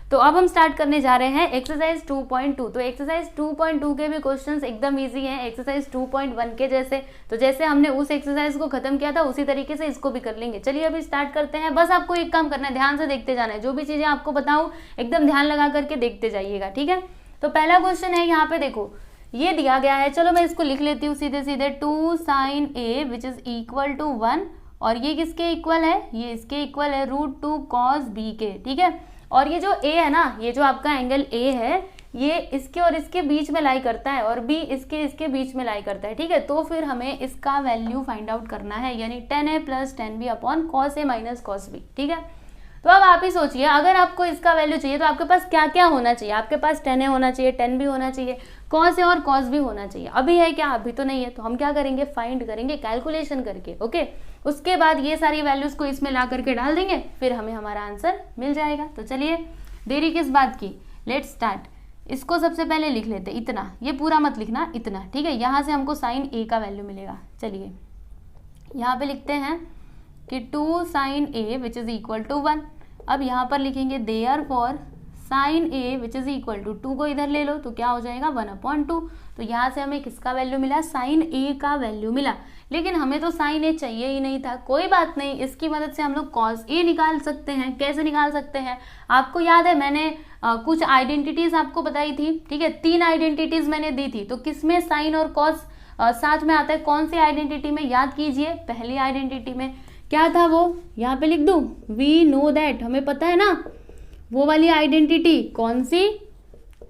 तो अब हम स्टार्ट करने जा रहे हैं एक्सरसाइज 2.2। तो एक्सरसाइज 2.2 के भी क्वेश्चंस एकदम इजी हैं एक्सरसाइज 2.1 के जैसे। तो जैसे हमने उस एक्सरसाइज को खत्म किया था उसी तरीके से इसको भी कर लेंगे। चलिए अभी स्टार्ट करते हैं। बस आपको एक काम करना है, ध्यान से देखते जाना है, जो भी चीजें आपको बताऊं एकदम ध्यान लगा करके देखते जाइएगा, ठीक है। तो पहला क्वेश्चन है, यहाँ पे देखो ये दिया गया है, चलो मैं इसको लिख लेती हूँ सीधे सीधे। 2 sin a which is equal to 1, और ये किसके इक्वल है, ये इसके इक्वल है √2 cos b के, ठीक है। और ये जो a है ना, ये जो आपका एंगल a है, ये इसके और इसके बीच में लाई करता है और b इसके बीच में लाई करता है, ठीक है। तो फिर हमें इसका वैल्यू फाइंड आउट करना है, यानी 10a + 10b upon cos a - cos b, ठीक है। तो अब आप ही सोचिए, अगर आपको इसका वैल्यू चाहिए तो आपके पास क्या क्या होना चाहिए। आपके पास 10a होना चाहिए, 10b होना चाहिए, cos a और cos b होना चाहिए। अभी है क्या, अभी तो नहीं है। तो हम क्या करेंगे, फाइंड करेंगे कैलकुलेशन करके, ओके। उसके बाद ये सारी वैल्यूज को इसमें ला करके डाल देंगे, फिर हमें हमारा आंसर मिल जाएगा। तो चलिए देरी किस बात की, लेट्स स्टार्ट। इसको सबसे पहले लिख लेते, इतना, ये पूरा मत लिखना, इतना, ठीक है। यहाँ से हमको sin a का वैल्यू मिलेगा। चलिए यहाँ पे लिखते हैं कि 2 sin a which is equal to 1। अब यहाँ पर लिखेंगे therefore sin a which is equal to 2 को इधर ले लो तो क्या हो जाएगा 1/2। तो यहाँ से हमें किसका वैल्यू मिला, sin a का वैल्यू मिला। लेकिन हमें तो sin a चाहिए ही नहीं था, कोई बात नहीं, इसकी मदद से हम लोग cos a निकाल सकते हैं। कैसे निकाल सकते हैं, आपको याद है मैंने कुछ आइडेंटिटीज आपको बताई थी, ठीक है। 3 आइडेंटिटीज मैंने दी थी। तो किसमें sin और cos साथ में आता है, कौन सी आइडेंटिटी में, याद कीजिए। पहली आइडेंटिटी में क्या था वो, यहाँ पे लिख दूं, वी नो दैट, हमें पता है ना वो वाली आइडेंटिटी कौन सी,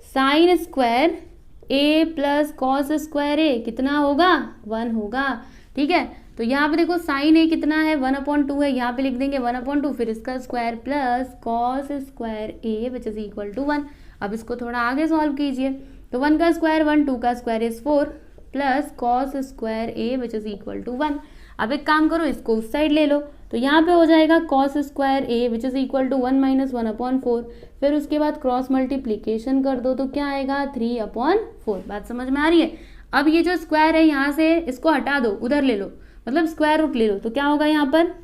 sin square a + cos square a कितना होगा, 1 होगा, ठीक है। तो यहाँ पे देखो sin a कितना है, 1/2 है, यहाँ पे लिख देंगे 1/2, फिर इसका square plus cos square a which is equal to 1। अब इसको थोड़ा आगे सॉल्व कीजिए। तो 1 का स्क्वायर 1, 2 का square is 4 plus cos square a which is equal to 1। अब एक काम करो, इसको उस साइड ले लो, तो यहाँ पे हो जाएगा cos square a which is equal to 1 - 1/4। फिर उसके बाद क्रॉस मल्टीप्लीकेशन कर दो तो क्या आएगा 3/4। बात समझ में आ रही है। अब ये जो स्क्वायर है यहाँ से इसको हटा दो, उधर ले लो, मतलब स्क्वायर रूट ले लो, तो क्या होगा यहाँ पर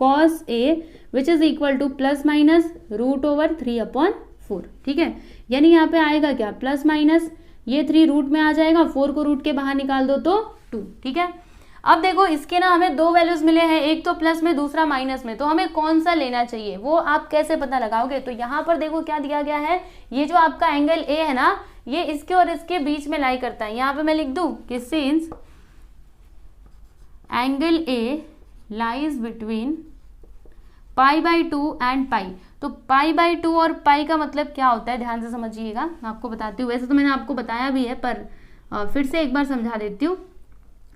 cos a which is equal to ±√3/4, ठीक है। यानी यहाँ पे आएगा क्या, प्लस माइनस, ये 3 रूट में आ जाएगा, 4 को रूट के बाहर निकाल दो तो 2, ठीक है। अब देखो इसके ना हमें 2 वैल्यूज मिले हैं, एक तो प्लस में दूसरा माइनस में। तो हमें कौन सा लेना चाहिए वो आप कैसे पता लगाओगे। तो यहाँ पर देखो क्या दिया गया है, ये जो आपका एंगल ए है ना, ये इसके और इसके बीच में लाई करता है। यहाँ पे मैं लिख दूं कि since angle A lies between π/2 and pi. तो π/2 और पाई का मतलब क्या होता है, ध्यान से समझिएगा, मैं आपको बताती हूँ। वैसे तो मैंने आपको बताया भी है, पर फिर से एक बार समझा देती हूँ।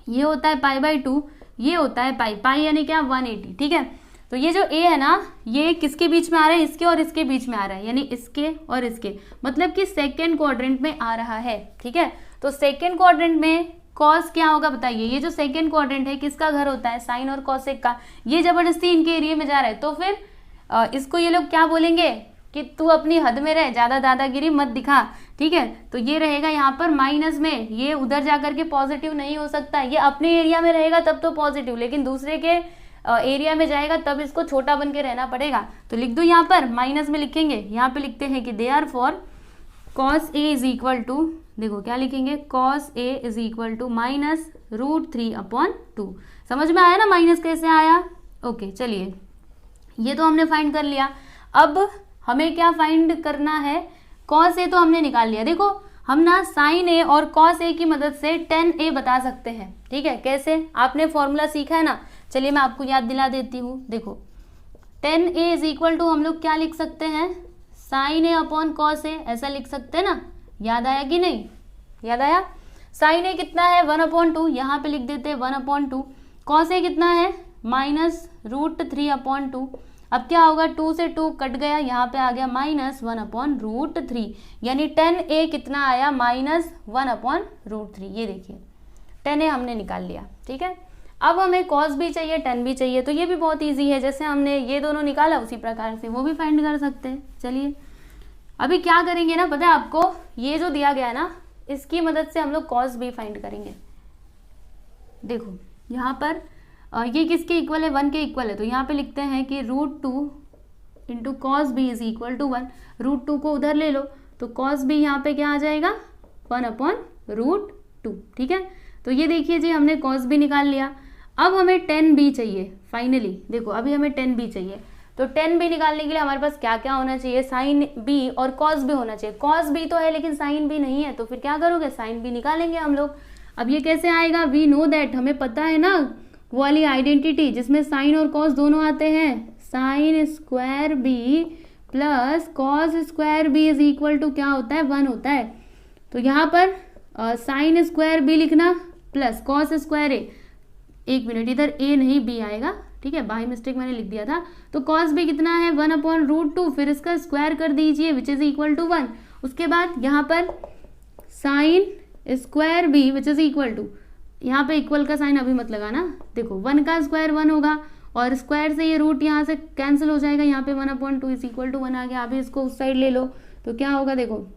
ये होता है π/2, ये होता है पाई यानी क्या 180, ठीक है। तो ये जो a है ना, ये किसके बीच में आ रहा है, इसके और इसके बीच में आ रहा है, यानी इसके और इसके, मतलब कि सेकेंड क्वाड्रेंट में आ रहा है, ठीक है। तो सेकेंड क्वाड्रेंट में कॉस क्या होगा बताइए, ये जो सेकेंड क्वाड्रेंट है किसका घर होता है, साइन और कॉसेक का। ये जबरदस्ती इनके एरिया में जा रहा है, तो फिर इसको ये लोग क्या बोलेंगे कि तू अपनी हद में रह, ज्यादा दादागिरी मत दिखा, ठीक है। तो ये रहेगा यहाँ पर माइनस में, ये उधर जाकर के पॉजिटिव नहीं हो सकता। ये अपने एरिया में रहेगा तब तो पॉजिटिव, लेकिन दूसरे के एरिया में जाएगा तब इसको छोटा बन के रहना पड़ेगा। तो लिख दो यहाँ पर, माइनस में लिखेंगे, यहाँ पे लिखते हैं कि therefore cos a is equal to, देखो क्या लिखेंगे, cos a is equal to -√3/2। समझ में आया ना माइनस कैसे आया, ओके। चलिए ये तो हमने फाइंड कर लिया। अब हमें क्या फाइंड करना है, cos a तो हमने निकाल लिया। देखो हम ना sin a और cos a की मदद से 10a बता सकते हैं, ठीक है। कैसे, आपने फॉर्मूला सीखा है ना, चलिए मैं आपको याद दिला देती हूँ। देखो 10a इज इक्वल टू हम लोग क्या लिख सकते हैं, sin a upon cos a, ऐसा लिख सकते हैं ना। याद आया कि नहीं, याद आया। sin a कितना है 1/2, यहाँ पे लिख देते हैं 1/2। cos a कितना है -√3/2। अब क्या होगा, 2 से 2 कट गया, यहाँ पे आ गया -1/√3, यानी 10a कितना आया -1/√3। ये देखिए 10a हमने निकाल लिया, ठीक है। अब हमें cos भी चाहिए, tan भी चाहिए, तो ये भी बहुत इजी है। जैसे हमने ये दोनों निकाला उसी प्रकार से वो भी फाइंड कर सकते हैं। चलिए अभी क्या करेंगे ना, पता है आपको, ये जो दिया गया है ना, इसकी मदद से हम लोग cos भी फाइंड करेंगे। देखो यहाँ पर ये किसके इक्वल है, 1 के इक्वल है, तो यहाँ पे लिखते हैं कि √2 into cos B is equal to 1, √2 को उधर ले लो तो कॉस बी यहाँ पे क्या आ जाएगा 1/√2। ठीक है, तो ये देखिए जी हमने कॉस बी निकाल लिया। अब हमें tan b चाहिए फाइनली, देखो अभी हमें tan b चाहिए, तो tan b निकालने के लिए हमारे पास क्या क्या होना चाहिए, sin b और cos b होना चाहिए। cos b तो है लेकिन sin b नहीं है, तो फिर क्या करोगे sin b निकालेंगे हम लोग। अब ये कैसे आएगा, वी नो दैट, हमें पता है ना वो वाली आइडेंटिटी जिसमें sin और cos दोनों आते हैं, sin square b plus cos square b is equal to क्या होता है 1 होता है। तो यहाँ पर sin स्क्वायर b लिखना प्लस cos स्क्वायर a, एक मिनट इधर a नहीं b आएगा, ठीक है बाई मिस्टेक मैंने लिख दिया था। तो cos b कितना है 1/√2, फिर इसका स्क्वायर कर दीजिए विच इज इक्वल टू 1। उसके बाद यहाँ पर sin square b which is equal to, यहाँ पे इक्वल का साइन अभी मत लगाना, देखो 1 का स्क्वायर 1 होगा और स्क्वायर से ये रूट यहाँ से कैंसिल हो जाएगा, यहाँ पे 1/2 इज इक्वल टू 1 आ गया। अभी इसको उस साइड ले लो तो क्या होगा, देखो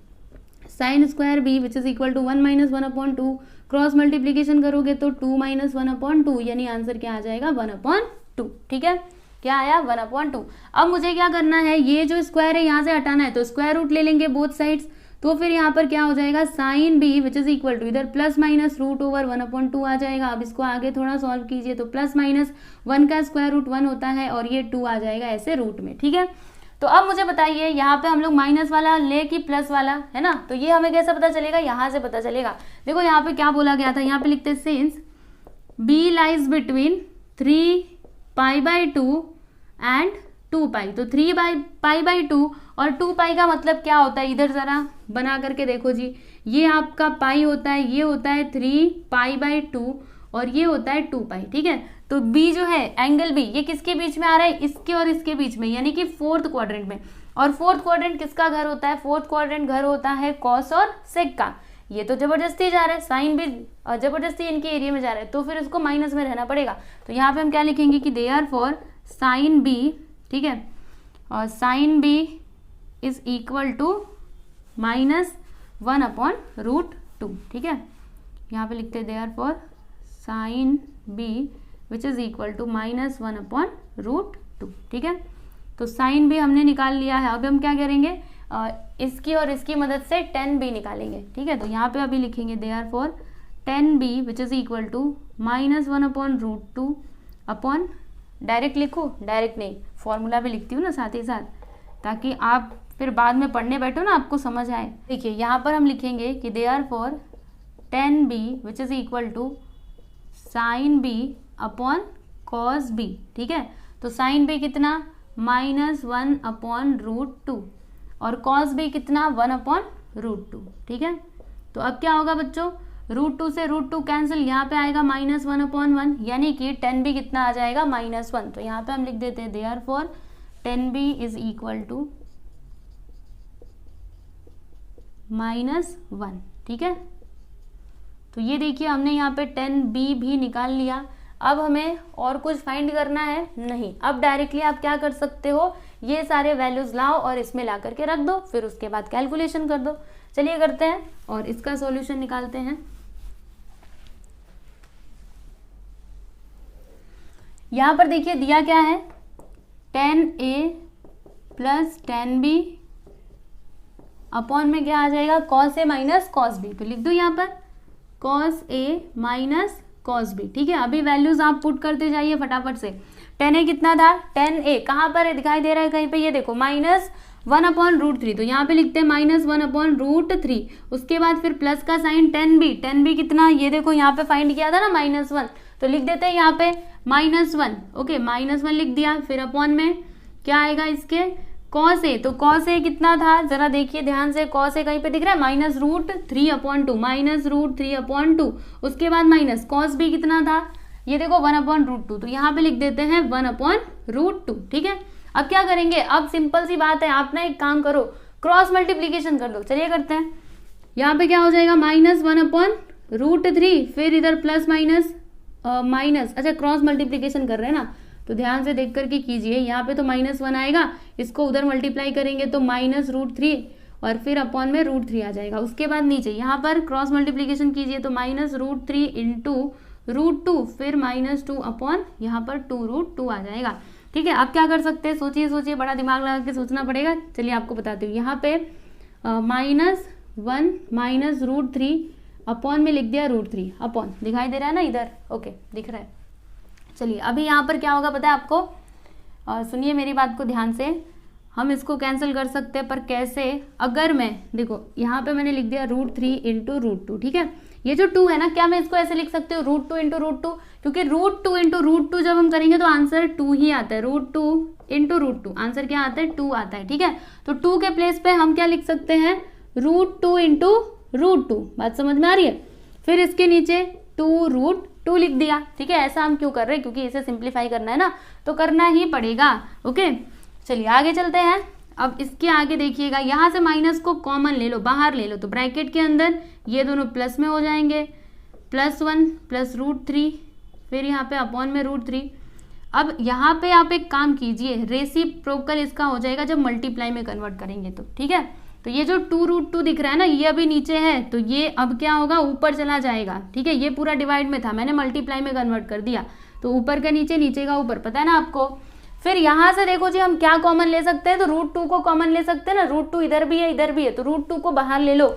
sin square b which is equal to 1 - 1/2, cross multiplication करोगे तो 2 - 1/2, यानी आंसर क्या आ जाएगा 1/2। ठीक है, क्या आया 1/2। अब मुझे क्या करना है, ये जो स्क्वायर है यहाँ से हटाना है, तो स्क्वायर रूट ले लेंगे बोथ साइड्स, तो फिर यहाँ पर क्या हो जाएगा sin b which is equal to इधर प्लस माइनस √1/2 आ जाएगा। अब इसको आगे थोड़ा सॉल्व कीजिए तो प्लस माइनस 1 का स्क्वायर रूट 1 होता है और ये 2 आ जाएगा ऐसे रूट में। ठीक है, तो अब मुझे बताइए यहाँ पे हम लोग माइनस वाला ले कि प्लस वाला, है ना, तो ये हमें कैसे पता चलेगा, यहाँ से पता चलेगा। देखो यहाँ पे क्या बोला गया था, यहाँ पे लिखते since b lies between 3π/2 and 2π, तो 3π/2 और 2π का मतलब क्या होता है, इधर जरा बना करके देखो जी, ये आपका पाई होता है, ये होता है 3π/2 और ये होता है 2π। ठीक है, तो b जो है एंगल b ये किसके बीच में आ रहा है, इसके और इसके बीच में, यानी कि फोर्थ क्वाड्रेंट में। और फोर्थ क्वाड्रेंट किसका घर होता है, फोर्थ क्वाड्रेंट घर होता है कॉस और सेक का। ये तो जबरदस्ती जा रहा है, साइन भी जबरदस्ती इनके एरिया में जा रहा है, तो फिर इसको माइनस में रहना पड़ेगा। तो यहाँ पे हम क्या लिखेंगे कि देयरफॉर साइन b, ठीक है, और sine b is equal to -1/√2। ठीक है, यहाँ पे लिखते हैं therefore sine b which is equal to -1/√2। ठीक है, तो साइन b हमने निकाल लिया है। अब हम क्या करेंगे, इसकी और इसकी मदद से tan b निकालेंगे। ठीक है, तो यहाँ पे अभी लिखेंगे therefore tan b which is equal to -1/√2 upon, direct लिखो, डायरेक्ट नहीं, फॉर्मूला भी लिखती हूँ ना साथ ही साथ, ताकि आप फिर बाद में पढ़ने बैठो ना आपको समझ आए। देखिए यहाँ पर हम लिखेंगे कि therefore tan b which is equal to sine b upon cos b। ठीक है, तो साइन b कितना -1/√2 और कॉस b कितना 1/√2। ठीक है, तो अब क्या होगा बच्चों, √2 से √2 कैंसिल, यहाँ पे आएगा -1/1, यानी कि tan b कितना आ जाएगा -1। तो यहाँ पे हम लिख देते हैं therefore tan b is equal to -1। ठीक है, तो ये देखिए हमने यहाँ पे tan b भी निकाल लिया। अब हमें और कुछ फाइंड करना है नहीं, अब डायरेक्टली आप क्या कर सकते हो, ये सारे वैल्यूज लाओ और इसमें ला करके रख दो, फिर उसके बाद कैलकुलेशन कर दो। चलिए करते हैं और इसका सॉल्यूशन निकालते हैं। यहाँ पर देखिए दिया क्या है, tan a plus tan b upon में क्या आ जाएगा cos a minus cos b, तो लिख दो यहाँ पर cos a minus cos b। ठीक है, अभी वैल्यूज आप पुट करते जाइए फटाफट से। tan a कितना था, tan a कहाँ पर है, दिखाई दे रहा है कहीं पे, ये देखो -1/√3, तो यहाँ पे लिखते हैं -1/√3। उसके बाद फिर प्लस का साइन tan b कितना, ये देखो यहाँ पे फाइंड किया था ना -1, तो लिख देते हैं यहाँ पे -1। ओके, -1 लिख दिया, फिर अपॉन में क्या आएगा इसके cos a, तो cos a कितना था, जरा देखिए ध्यान से, cos a कहीं पे दिख रहा है -√3/2, उसके बाद माइनस cos b कितना था, ये देखो 1/√2, तो यहाँ पे लिख देते हैं 1/√2। ठीक है, अब क्या करेंगे, अब सिंपल सी बात है, आप ना एक काम करो, क्रॉस मल्टीप्लीकेशन कर दो। चलिए करते हैं, यहाँ पे क्या हो जाएगा -1/√3, फिर इधर प्लस माइनस माइनस, अच्छा क्रॉस मल्टीप्लीकेशन कर रहे हैं ना, तो ध्यान से देख करके कीजिए, यहाँ पे तो -1 आएगा, इसको उधर मल्टीप्लाई करेंगे तो -√3 और फिर अपॉन में √3 आ जाएगा। उसके बाद नीचे यहाँ पर क्रॉस मल्टीप्लीकेशन कीजिए तो -√3 इंटू √2, फिर -2 अपॉन यहाँ पर 2√2 आ जाएगा। ठीक है, अब क्या कर सकते हैं, सोचिए सोचिए, बड़ा दिमाग लगा के सोचना पड़ेगा। चलिए आपको बताती हूँ, यहाँ पे -1 माइनस √3 अपॉन में लिख दिया √3 अपॉन, दिखाई दे रहा है ना इधर, ओके दिख रहा है। चलिए अभी यहाँ पर क्या होगा पता है आपको, सुनिए मेरी बात को ध्यान से, हम इसको कैंसिल कर सकते हैं, पर कैसे, अगर मैं देखो यहाँ पे मैंने लिख दिया √3 इंटू √2, ठीक है, ये जो 2 है ना, क्या मैं इसको ऐसे लिख सकती हूँ √2 इंटू √2, क्योंकि √2 इंटू √2 जब हम करेंगे तो आंसर 2 ही आता है, √2 इंटू √2 आंसर क्या आता है, 2 आता है, ठीक है। तो 2 के प्लेस पे हम क्या लिख सकते हैं, √2 इंटू √2, बात समझ में आ रही है। फिर इसके नीचे 2√2 लिख दिया, ठीक है। ऐसा हम क्यों कर रहे हैं, क्योंकि इसे सिंप्लीफाई करना है ना, तो करना ही पड़ेगा, ओके। चलिए आगे चलते हैं। अब इसके आगे देखिएगा, यहाँ से माइनस को कॉमन ले लो, बाहर ले लो, तो ब्रैकेट के अंदर ये दोनों प्लस में हो जाएंगे, +1 प्लस √3, फिर यहाँ पे अपॉन में √3। अब यहाँ पे आप एक काम कीजिए, रेसिप्रोकल इसका हो जाएगा जब मल्टीप्लाई में कन्वर्ट करेंगे तो, ठीक है। तो ये जो 2√2 दिख रहा है ना, ये अभी नीचे है, तो ये अब क्या होगा, ऊपर चला जाएगा, ठीक है। ये पूरा डिवाइड में था, मैंने मल्टीप्लाई में कन्वर्ट कर दिया, तो ऊपर का नीचे, नीचे का ऊपर, पता है ना आपको। फिर यहाँ से देखो जी, हम क्या कॉमन ले सकते हैं, तो √2 को कॉमन ले सकते हैं ना, √2 इधर भी है इधर भी है, तो √2 को बाहर ले लो।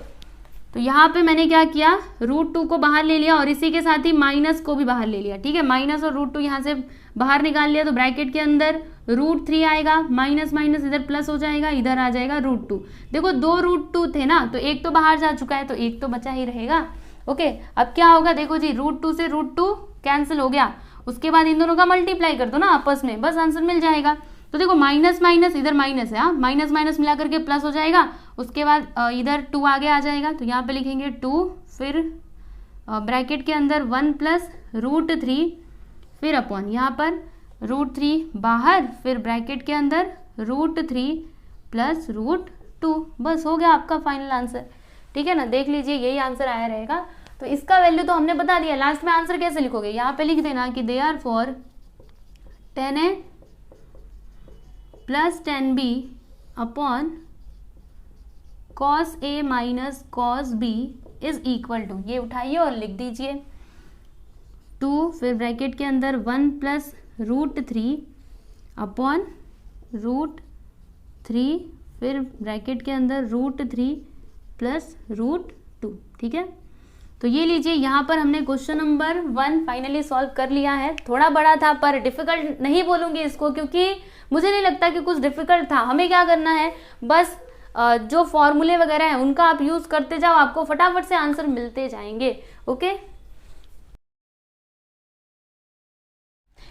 तो यहाँ पे मैंने क्या किया, √2 को बाहर ले लिया और इसी के साथ ही माइनस को भी बाहर ले लिया, ठीक है। माइनस और √2 यहाँ से बाहर निकाल लिया, तो ब्रैकेट के अंदर √3 आएगा, माइनस माइनस इधर प्लस हो जाएगा, इधर आ जाएगा √2। देखो 2 √2 थे ना, तो एक तो बाहर जा चुका है, तो एक तो बचा ही रहेगा, ओके। अब क्या होगा, देखो जी, √2 से √2 कैंसिल हो गया, उसके बाद इन दोनों का मल्टीप्लाई कर दो ना आपस में, बस आंसर मिल जाएगा। तो देखो माइनस माइनस इधर माइनस है, हाँ, माइनस माइनस मिला करके प्लस हो जाएगा, उसके बाद इधर 2 आगे आ जाएगा, तो यहाँ पे लिखेंगे 2, फिर ब्रैकेट के अंदर 1 प्लस √3, फिर अपॉन यहाँ पर √3 बाहर, फिर ब्रैकेट के अंदर √3 प्लस √2, बस हो गया आपका फाइनल आंसर, ठीक है ना। देख लीजिए यही आंसर आया रहेगा। तो इसका वैल्यू तो हमने बता दिया, लास्ट में आंसर कैसे लिखोगे, यहाँ पे लिख देना कि therefore 10a plus 10b upon cos a minus cos b is equal to, ये उठाइए और लिख दीजिए 2, फिर ब्रैकेट के अंदर 1 प्लस √3 अपॉन √3, फिर ब्रैकेट के अंदर √3 प्लस √2, ठीक है। तो ये लीजिए, यहाँ पर हमने क्वेश्चन नंबर 1 फाइनली सॉल्व कर लिया है। थोड़ा बड़ा था पर डिफिकल्ट नहीं बोलूँगी इसको, क्योंकि मुझे नहीं लगता कि कुछ डिफिकल्ट था। हमें क्या करना है, बस जो फॉर्मूले वगैरह हैं उनका आप यूज़ करते जाओ, आपको फटाफट से आंसर मिलते जाएंगे, ओके।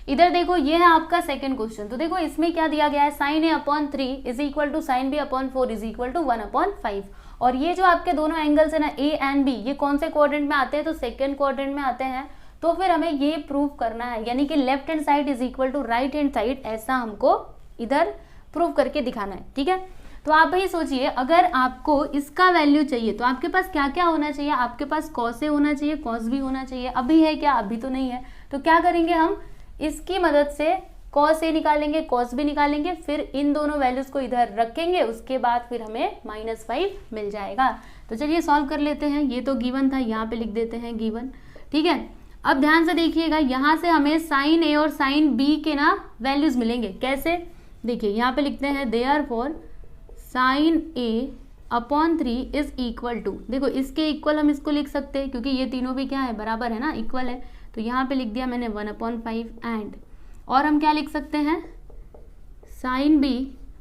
इधर देखो, ये है आपका सेकंड क्वेश्चन। तो देखो इसमें क्या दिया गया है, sin a upon 3 is equal to sin b upon 4 is equal to 1/5। और ये जो आपके दोनों एंगल्स है ना, a एंड b, ये कौन से क्वाड्रेंट में आते हैं, तो सेकंड क्वाड्रेंट में आते हैं। तो फिर हमें ये प्रूव करना है, यानी कि left hand side is equal to right hand side, ऐसा हमको इधर प्रूव करके दिखाना है, ठीक है। तो आप ही सोचिए, अगर आपको इसका वैल्यू चाहिए तो आपके पास क्या क्या होना चाहिए, आपके पास cos a होना चाहिए, cos b होना चाहिए। अभी है क्या, अभी तो नहीं है। तो क्या करेंगे हम, इसकी मदद से cos a निकालेंगे, cos b निकालेंगे, फिर इन दोनों वैल्यूज को इधर रखेंगे, उसके बाद फिर हमें -5 मिल जाएगा। तो चलिए सॉल्व कर लेते हैं। ये तो गिवन था, यहाँ पे लिख देते हैं गिवन, ठीक है। अब ध्यान से देखिएगा, यहाँ से हमें sin a और sin b के ना वैल्यूज मिलेंगे। कैसे, देखिए यहाँ पे लिखते हैं therefore sin a upon 3 is equal to, देखो इसके इक्वल हम इसको लिख सकते हैं, क्योंकि ये तीनों भी क्या है, बराबर है ना, इक्वल है। तो यहाँ पे लिख दिया मैंने 1/5 एंड, और हम क्या लिख सकते हैं, sin b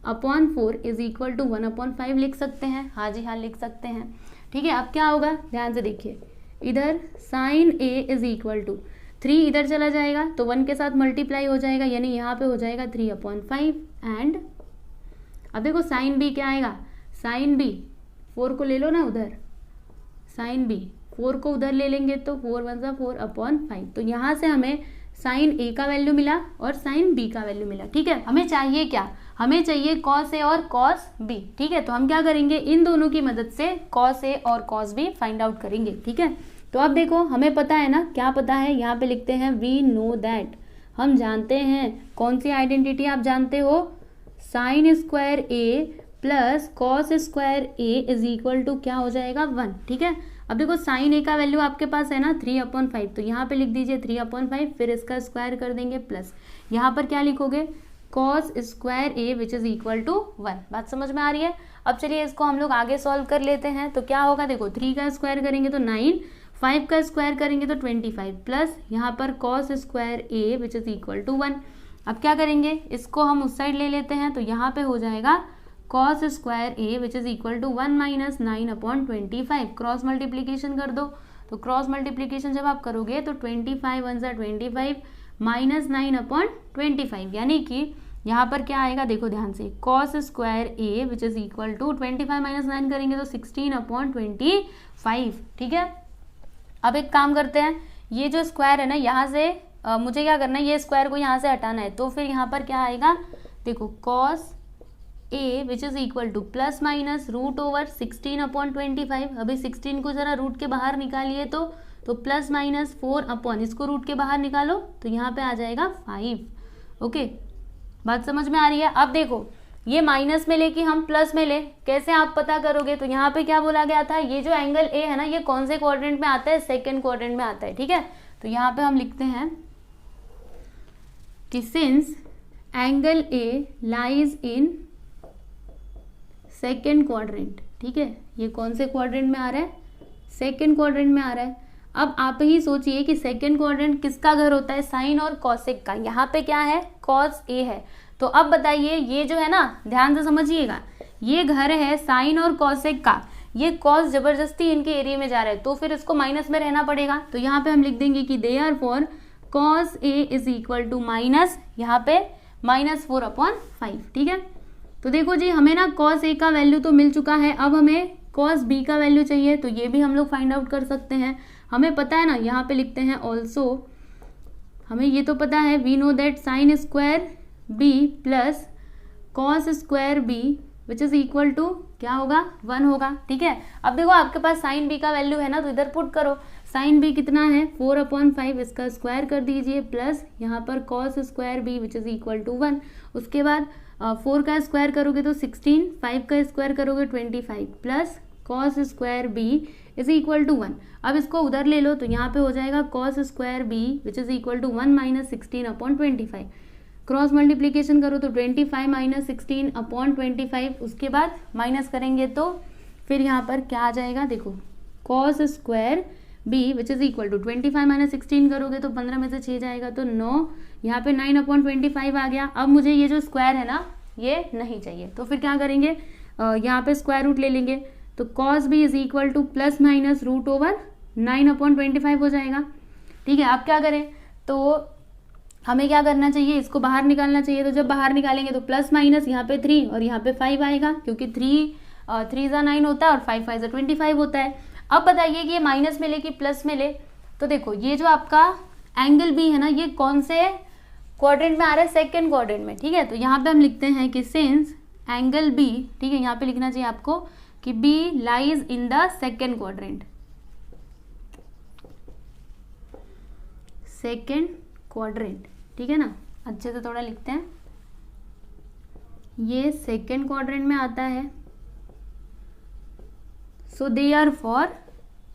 upon 4 is equal to 1/5 लिख सकते हैं। हाँ जी हाँ, लिख सकते हैं, ठीक है। अब क्या होगा, ध्यान से देखिए, इधर sin a is equal to 3 इधर चला जाएगा, तो 1 के साथ मल्टीप्लाई हो जाएगा, यानी यहाँ पे हो जाएगा 3/5 एंड, अब देखो sin b क्या आएगा, sin b 4 को ले लो ना उधर, sin b 4 को उधर ले लेंगे तो 4 1 4/5। तो यहाँ से हमें sin a का वैल्यू मिला और sin b का वैल्यू मिला, ठीक है। हमें चाहिए क्या, हमें चाहिए cos a और cos b, ठीक है। तो हम क्या करेंगे, इन दोनों की मदद से cos a और cos b फाइंड आउट करेंगे, ठीक है। तो अब देखो, हमें पता है ना, क्या पता है, यहाँ पे लिखते हैं वी नो दैट, हम जानते हैं। कौन सी आइडेंटिटी आप जानते हो, sin square a plus cos square a is equal to क्या हो जाएगा, 1, ठीक है। अब देखो sin a का वैल्यू आपके पास है ना 3/5, तो यहाँ पे लिख दीजिए 3/5, फिर इसका स्क्वायर कर देंगे प्लस, यहाँ पर क्या लिखोगे cos square A which is equal to 1। बात समझ में आ रही है। अब चलिए इसको हम लोग आगे सॉल्व कर लेते हैं। तो क्या होगा, देखो 3 का स्क्वायर करेंगे तो 9, 5 का स्क्वायर करेंगे तो 25 प्लस यहाँ पर cos square A which is equal to 1। अब क्या करेंगे, इसको हम उस साइड ले लेते हैं, तो यहाँ पे हो जाएगा cos square A which is equal to 1 minus 9/25। Cross multiplication कर दो, तो क्रॉस मल्टीप्लीकेशन जब आप करोगे तो 25 1 सा 25 माइनस 9/25, यानी कि यहाँ पर क्या आएगा, देखो ध्यान से, cos square A which is equal to 25 minus 9 करेंगे तो 16/25। ठीक है। अब एक काम करते हैं, ये जो स्क्वायर है ना, यहाँ से मुझे क्या करना है, ये स्क्वायर को यहाँ से हटाना है। तो फिर यहाँ पर क्या आएगा, देखो cos A which is equal to plus minus root over 16/25। अभी 16 को जरा रूट के बाहर निकालिए तो प्लस माइनस 4 अपॉन, इसको रूट के बाहर निकालो तो यहाँ पे आ जाएगा 5। ओके, बात समझ में आ रही है। अब देखो ये माइनस में लेके हम प्लस में ले, कैसे आप पता करोगे, तो यहाँ पे क्या बोला गया था, ये जो एंगल ए है ना, ये कौन से क्वाड्रेंट में आता है, सेकेंड क्वाड्रेंट में आता है। ठीक है, तो यहाँ पे हम लिखते हैं कि since angle A lies in second quadrant. ठीक है, ये कौन से क्वाड्रेंट में आ रहा है, सेकेंड क्वाड्रेंट में आ रहा है। अब आप ही सोचिए कि सेकेंड क्वाड्रेंट किसका घर होता है, साइन और कॉसेक का। यहाँ पे क्या है, कॉस ए है। तो अब बताइए, ये जो है ना, ध्यान से समझिएगा, ये घर है साइन और कॉसेक का, ये कॉस जबरदस्ती इनके एरिया में जा रहा है, तो फिर इसको माइनस में रहना पड़ेगा। तो यहाँ पे हम लिख देंगे कि therefore cos A is equal to minus, यहाँ पे -4/5। ठीक है, तो देखो जी, हमें ना कॉस ए का वैल्यू तो मिल चुका है, अब हमें कॉस बी का वैल्यू चाहिए, तो ये भी हम लोग फाइंड आउट कर सकते हैं। हमें पता है ना, यहाँ पे लिखते हैं ऑल्सो, हमें ये तो पता है, we know that sine square B plus cos square B which is equal to क्या होगा, 1 होगा। ठीक है, अब देखो आपके पास साइन बी का वैल्यू है ना, तो इधर पुट करो। साइन बी कितना है, 4/5, इसका स्क्वायर कर दीजिए, प्लस यहाँ पर cos square B which is equal to 1। उसके बाद 4 का स्क्वायर करोगे तो 16, 5 का स्क्वायर करोगे 25, plus cos square B is equal to 1। अब इसको उधर ले लो, तो यहाँ पे हो जाएगा cos square B which is equal to 1 minus 16/25। Cross multiplication करो तो 25 माइनस 16/25, उसके बाद माइनस करेंगे तो फिर यहाँ पर क्या आ जाएगा, देखो cos square B which is equal to 25 minus 16 करोगे तो 15 में से 6 जाएगा तो 9, यहाँ पे 9/25 आ गया। अब मुझे ये जो स्क्वायर है ना, ये नहीं चाहिए, तो फिर क्या करेंगे, यहाँ पे स्क्वायर रूट ले लेंगे, तो cos B is equal to plus minus root over 9/25 हो जाएगा। ठीक है, अब क्या करें, तो हमें क्या करना चाहिए, इसको बाहर निकालना चाहिए। तो जब बाहर निकालेंगे तो प्लस माइनस यहाँ पे 3 और यहाँ पे 5 आएगा, क्योंकि 3 × 9 होता है और 5 × 5 = 25 होता है। अब बताइए कि ये माइनस में ले कि प्लस में ले, तो देखो ये जो आपका एंगल बी है ना, ये कौन से क्वाड्रेंट में आ रहा है, सेकेंड क्वाड्रेंट में। ठीक है, तो यहाँ पे हम लिखते हैं कि सिंस एंगल बी, ठीक है, यहाँ पे लिखना चाहिए आपको कि B lies in the second quadrant, second quadrant. ठीक है ना, अच्छे से थोड़ा लिखते हैं, ये सेकेंड क्वाड्रेंट में आता है। सो देयरफॉर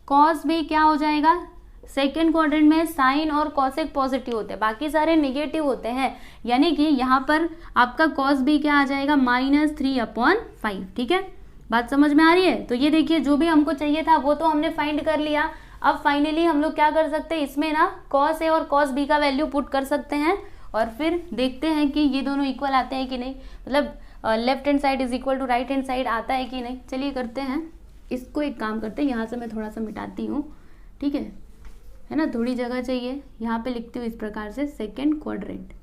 कॉस भी क्या हो जाएगा, सेकेंड क्वाड्रेंट में साइन और कॉसेक पॉजिटिव होते हैं, बाकी सारे निगेटिव होते हैं, यानी कि यहाँ पर आपका कॉस भी क्या आ जाएगा, -3/5। ठीक है, बात समझ में आ रही है। तो ये देखिए, जो भी हमको चाहिए था वो तो हमने फाइंड कर लिया। अब फाइनली हम लोग क्या कर सकते हैं, इसमें ना कॉस ए और कॉस बी का वैल्यू पुट कर सकते हैं और फिर देखते हैं कि ये दोनों इक्वल आते हैं कि नहीं, मतलब left hand side is equal to right hand side आता है कि नहीं। चलिए करते हैं इसको, एक काम करते हैं, यहाँ से मैं थोड़ा सा मिटाती हूँ। ठीक है ना, थोड़ी जगह चाहिए, यहाँ पे लिखती हूँ इस प्रकार से सेकेंड क्वाड्रेंट,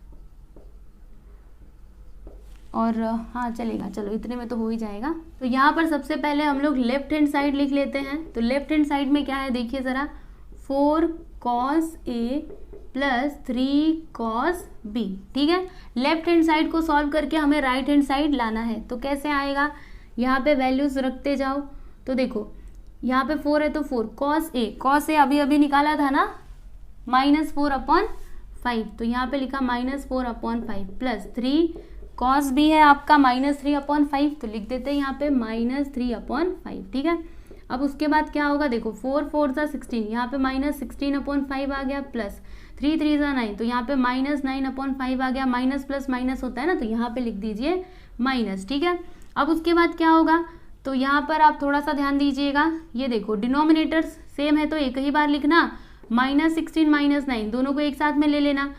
और हाँ चलेगा, चलो इतने में तो हो ही जाएगा। तो यहाँ पर सबसे पहले हम लोग लेफ्ट हैंड साइड लिख लेते हैं। तो लेफ्ट हैंड साइड में क्या है, देखिए ज़रा, 4 cos A plus 3 cos B। ठीक है, लेफ्ट हैंड साइड को सॉल्व करके हमें राइट हैंड साइड लाना है, तो कैसे आएगा, यहाँ पे वैल्यूज रखते जाओ। तो देखो यहाँ पे 4 है तो 4 cos A अभी अभी निकाला था ना, -4/5, तो यहाँ पे लिखा -4/5 प्लस 3 cos B है आपका -3/5, तो लिख देते हैं यहाँ पे -3/5। ठीक है, अब उसके बाद क्या होगा, देखो 4 4 सा 16, यहाँ पे -16/5 आ गया, प्लस 3 3 सा 9, तो यहाँ पे -9/5 आ गया, माइनस प्लस माइनस होता है ना, तो यहाँ पे लिख दीजिए माइनस, ठीक है। अब उसके बाद क्या होगा, तो यहाँ पर आप थोड़ा सा ध्यान दीजिएगा, ये देखो डिनोमिनेटर्स सेम है तो एक ही बार लिखना, -16 -9 दोनों को एक साथ में ले लेना,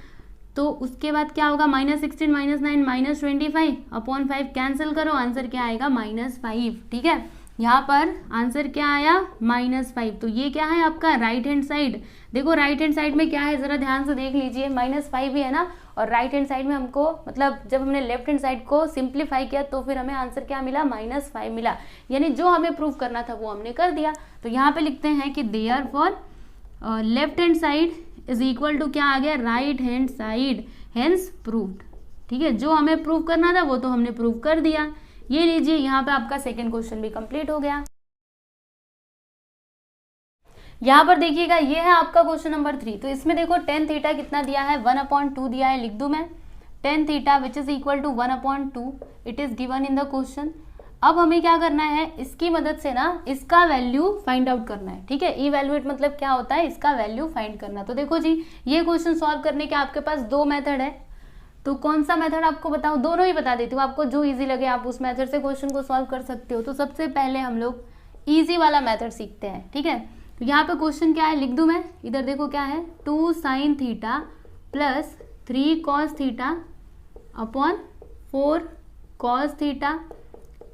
तो उसके बाद क्या होगा, -16 -9 -25/5 कैंसिल करो, आंसर क्या आएगा -5, ठीक है। यहाँ पर आंसर क्या आया -5, तो ये क्या है आपका राइट हैंड साइड। देखो राइट हैंड साइड में क्या है, जरा ध्यान से देख लीजिए, -5 ही है ना, और राइट हैंड साइड में हमको मतलब जब हमने लेफ्ट हैंड साइड को सिंप्लीफाई किया तो फिर हमें आंसर क्या मिला, -5 मिला, यानी जो हमें प्रूव करना था वो हमने कर दिया। तो यहाँ पे लिखते हैं कि therefore left hand side is equal to क्या आ गया, right hand side, hence proved, ठीक है। जो हमें प्रूव करना था वो तो हमने प्रूव कर दिया। ये लीजिए यहाँ पे आपका सेकेंड क्वेश्चन भी कंप्लीट हो गया। यहाँ पर देखिएगा ये है आपका क्वेश्चन नंबर 3। तो इसमें देखो tan थीटा कितना दिया है, 1/2 दिया है, लिख दूं मैं tan theta which is equal to 1/2, it is given in the question. अब हमें क्या करना है, इसकी मदद से ना इसका वैल्यू फाइंड आउट करना है, ठीक है। इवैल्यूएट मतलब क्या होता है, इसका वैल्यू फाइंड करना। तो देखो जी ये क्वेश्चन सॉल्व करने के आपके पास 2 मेथड है, तो कौन सा मेथड आपको बताऊं, दोनों ही बता देती हूँ आपको, जो इजी लगे आप उस मेथड से क्वेश्चन को सॉल्व कर सकते हो। तो सबसे पहले हम लोग इजी वाला मेथड सीखते हैं, ठीक है। तो यहाँ पे क्वेश्चन क्या है, लिख दूं मैं, इधर देखो क्या है, 2 sin theta plus 3 cos theta upon 4 cos theta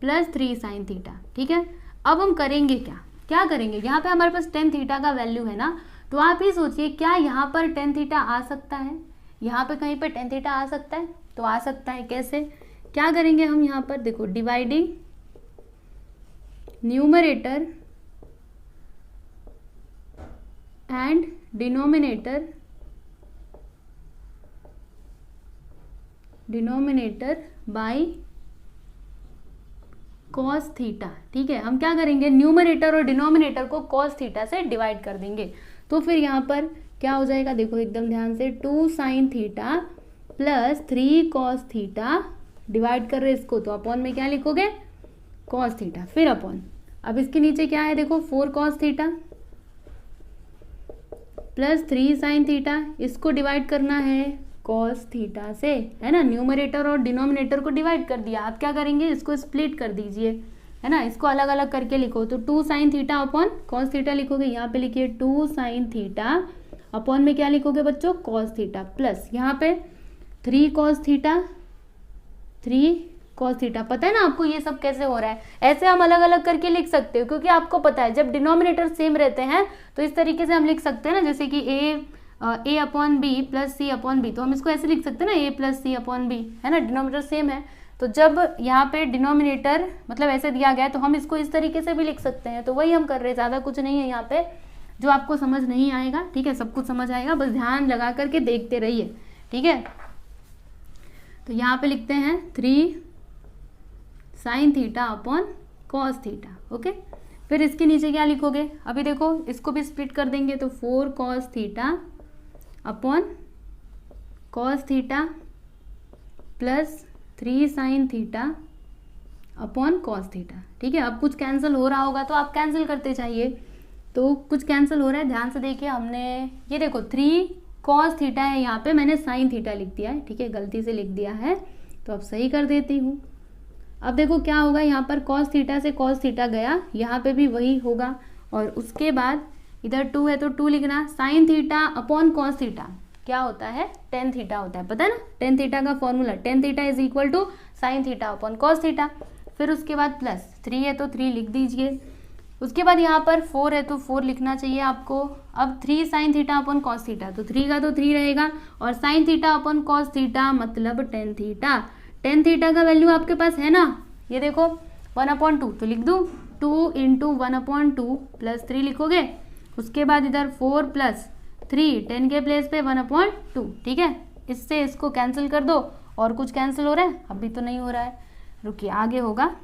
plus 3 sin theta, ठीक है। अब हम करेंगे क्या करेंगे, यहाँ पे हमारे पास tan थीटा का वैल्यू है ना, तो आप ही सोचिए क्या यहाँ पर tan थीटा आ सकता है, यहाँ पे कहीं पे tan थीटा आ सकता है, तो आ सकता है। कैसे, क्या करेंगे हम, यहाँ पर देखो dividing numerator and denominator by cos theta, ठीक है। हम क्या करेंगे, न्यूमरेटर और डिनोमिनेटर को cos थीटा से डिवाइड कर देंगे, तो फिर यहाँ पर क्या हो जाएगा, देखो एकदम ध्यान से, 2 sin theta plus 3 cos theta, divide कर रहे इसको तो अपॉन में क्या लिखोगे, cos थीटा, फिर अपॉन, अब इसके नीचे क्या है देखो 4 cos theta plus 3 sin theta, इसको डिवाइड करना है cos थीटा से, है ना। न्यूमरेटर और डिनोमिनेटर को डिवाइड कर दिया, आप क्या करेंगे, इसको स्प्लिट कर दीजिए, है ना, इसको अलग अलग करके लिखो, तो 2 sin theta upon cos theta लिखोगे, यहाँ पे लिखिए 2 sin थीटा अपॉन में क्या लिखोगे बच्चों, cos थीटा, प्लस यहाँ पे 3 cos थीटा, 3 cos थीटा। पता है ना आपको ये सब कैसे हो रहा है, ऐसे हम अलग अलग करके लिख सकते हो, क्योंकि आपको पता है जब डिनोमिनेटर सेम रहते हैं तो इस तरीके से हम लिख सकते हैं ना, जैसे कि a upon B plus C upon B, तो हम इसको ऐसे लिख सकते हैं ना, a plus C upon B, है ना, डिनोमिनेटर सेम है। तो जब यहाँ पे डिनोमिनेटर मतलब ऐसे दिया गया है तो हम इसको इस तरीके से भी लिख सकते हैं, तो वही हम कर रहे हैं, ज़्यादा कुछ नहीं है यहाँ पे जो आपको समझ नहीं आएगा, ठीक है, सब कुछ समझ आएगा, बस ध्यान लगा करके देखते रहिए, ठीक है। तो यहाँ पे लिखते हैं 3 sin theta upon cos theta, okay. फिर इसके नीचे क्या लिखोगे, अभी देखो इसको भी स्प्लिट कर देंगे, तो 4 cos theta upon cos theta plus 3 sin theta upon cos theta, ठीक है। अब कुछ कैंसिल हो रहा होगा तो आप कैंसिल करते जाइए, तो कुछ कैंसिल हो रहा है, ध्यान से देखिए, हमने ये देखो 3 cos थीटा है, यहाँ पे मैंने sin थीटा लिख दिया है, ठीक है, गलती से लिख दिया है, तो अब सही कर देती हूँ। अब देखो क्या होगा, यहाँ पर cos थीटा से cos थीटा गया, यहाँ पे भी वही होगा, और उसके बाद इधर 2 है तो 2 लिखना, sin theta upon cos theta क्या होता है, tan थीटा होता है, पता है ना, tan थीटा का formula, tan theta is equal to sin theta upon cos theta. फिर उसके बाद प्लस 3 है तो 3 लिख दीजिए, उसके बाद यहाँ पर 4 है तो 4 लिखना चाहिए आपको। अब 3 sin theta upon cos theta, तो 3 का तो 3 रहेगा, और sin theta upon cos theta मतलब tan थीटा। tan थीटा का वैल्यू आपके पास है ना, ये देखो 1/2, तो लिख दूँ 2 इंटू 1/2 प्लस 3 लिखोगे, उसके बाद इधर 4 प्लस 3 10 के प्लेस पे 1/2, ठीक है। इससे इसको कैंसिल कर दो, और कुछ कैंसिल हो रहा है, अभी तो नहीं हो रहा है, रुकिए आगे होगा।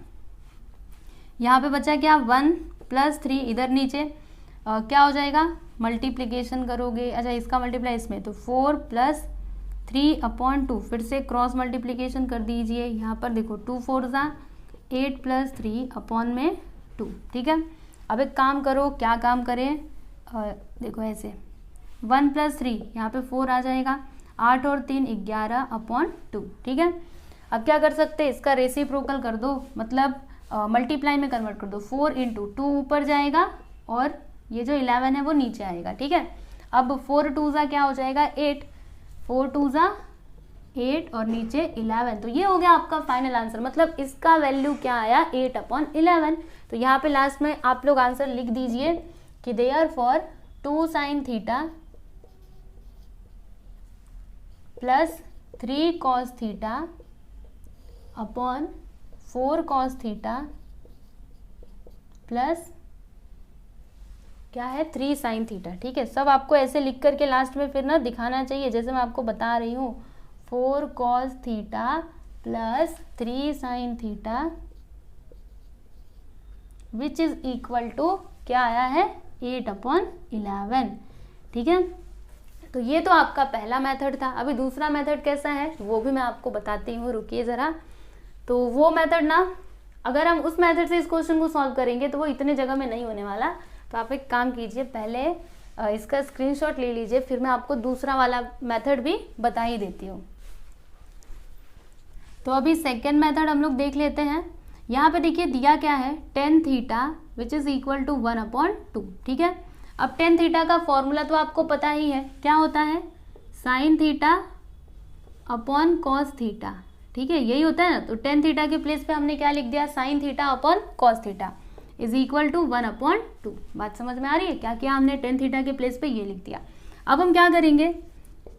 यहाँ पे बचा क्या, 1 प्लस 3, इधर नीचे क्या हो जाएगा, मल्टीप्लीकेशन करोगे, अच्छा इसका मल्टीप्लाई इसमें, तो 4 प्लस 3/2, फिर से क्रॉस मल्टीप्लीकेशन कर दीजिए, यहाँ पर देखो 2 4 8 प्लस 3 अपॉन में 2, ठीक है। अब एक काम करो, क्या काम करें, देखो ऐसे 1 + 3 यहाँ पे 4 आ जाएगा, 8 और 3 11/2, ठीक है। अब क्या कर सकते हैं, इसका रेसिप्रोकल कर दो, मतलब मल्टीप्लाई में कन्वर्ट कर दो। 4 × 2 ऊपर जाएगा और ये जो 11 है वो नीचे आएगा, ठीक है। अब 4 × 2 क्या हो जाएगा 8, 4 × 2 8 और नीचे 11, तो ये हो गया आपका फाइनल आंसर। मतलब इसका वैल्यू क्या आया 8/11। तो यहाँ पे लास्ट में आप लोग आंसर लिख दीजिए कि therefore 2 sin theta plus 3 cos theta upon 4 cos theta plus क्या है 3 sin थीटा, ठीक है। सब आपको ऐसे लिख करके लास्ट में फिर ना दिखाना चाहिए, जैसे मैं आपको बता रही हूँ 4 cos theta plus 3 sin theta which is equal to क्या आया है 8/11, ठीक है। तो ये तो आपका पहला मेथड था। अभी दूसरा मेथड कैसा है वो भी मैं आपको बताती हूँ, रुकिए ज़रा। तो वो मेथड ना, अगर हम उस मेथड से इस क्वेश्चन को सॉल्व करेंगे तो वो इतने जगह में नहीं होने वाला। तो आप एक काम कीजिए, पहले इसका स्क्रीनशॉट ले लीजिए, फिर मैं आपको दूसरा वाला मेथड भी बता ही देती हूँ। तो अभी सेकेंड मेथड हम लोग देख लेते हैं। यहाँ पे देखिए दिया क्या है tan theta which is equal to 1/2, ठीक है। अब tan थीटा का फॉर्मूला तो आपको पता ही है, क्या होता है sin theta upon cos theta, ठीक है, यही होता है ना। तो tan थीटा के प्लेस पे हमने क्या लिख दिया sin theta upon cos theta is equal to 1/2। बात समझ में आ रही है, क्या किया हमने tan थीटा के प्लेस पे ये लिख दिया। अब हम क्या करेंगे,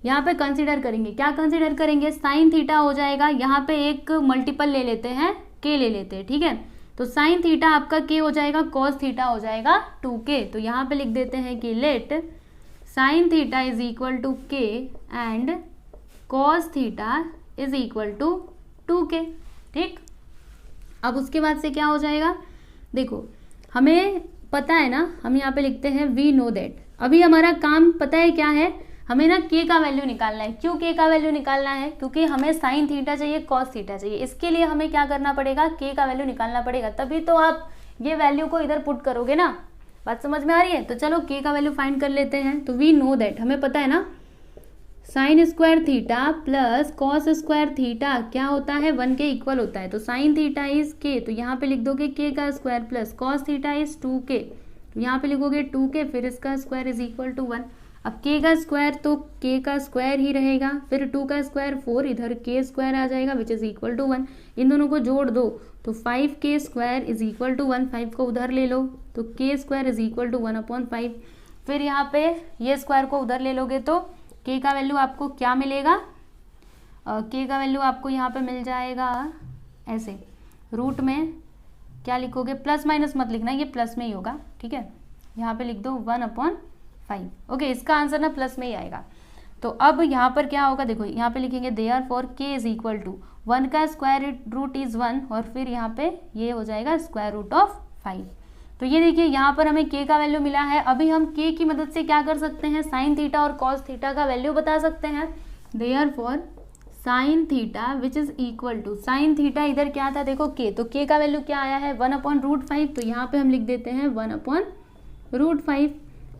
यहाँ पे कंसीडर करेंगे, क्या कंसीडर करेंगे, sin थीटा हो जाएगा, यहाँ पे एक मल्टीपल ले लेते हैं, k ले लेते हैं, ठीक है। तो sin थीटा आपका k हो जाएगा, cos थीटा हो जाएगा 2k। तो यहाँ पे लिख देते हैं कि let sin theta is equal to k and cos theta is equal to 2k, ठीक। अब उसके बाद से क्या हो जाएगा, देखो हमें पता है ना, हम यहाँ पे लिखते हैं वी नो दैट। अभी हमारा काम पता है क्या है, हमें ना k का वैल्यू निकालना है। क्यों k का वैल्यू निकालना है, क्योंकि हमें sin थीटा चाहिए, cos थीटा चाहिए। इसके लिए हमें क्या करना पड़ेगा, k का वैल्यू निकालना पड़ेगा, तभी तो आप ये वैल्यू को इधर पुट करोगे ना। बात समझ में आ रही है। तो चलो k का वैल्यू फाइंड कर लेते हैं। तो वी नो दैट, हमें पता है ना sin² theta plus cos² theta क्या होता है 1 के इक्वल होता है। तो sin थीटा इज k, तो यहाँ पे लिख दोगे k का square plus cos theta is 2k, तो यहाँ पे लिखोगे 2k, फिर इसका स्क्वायर इज इक्वल टू 1। अब k का स्क्वायर तो k का स्क्वायर ही रहेगा, फिर 2 का स्क्वायर 4, इधर k स्क्वायर आ जाएगा विच इज इक्वल टू 1। इन दोनों को जोड़ दो तो 5k square is equal to 1, 5 को उधर ले लो तो k square is equal to 1/5। फिर यहाँ पे ये स्क्वायर को उधर ले लोगे तो k का वैल्यू आपको क्या मिलेगा, k का वैल्यू आपको यहाँ पे मिल जाएगा ऐसे, रूट में क्या लिखोगे, प्लस माइनस मत लिखना, ये प्लस में ही होगा, ठीक है। यहाँ पे लिख दो 1/5। ओके, इसका आंसर ना प्लस में ही आएगा। तो अब यहाँ पर क्या होगा, देखो यहाँ पे लिखेंगे therefore k is equal to 1 का स्क्वायर रूट इज 1 और फिर यहाँ पे ये हो जाएगा स्क्वायर रूट ऑफ 5। तो ये देखिए यहाँ पर हमें k का वैल्यू मिला है। अभी हम k की मदद से क्या कर सकते हैं, sin थीटा और cos थीटा का वैल्यू बता सकते हैं। Therefore sin theta which is equal to, sin theta इधर क्या था देखो k, तो k का वैल्यू क्या आया है 1/√5, तो यहाँ पे हम लिख देते हैं 1/√5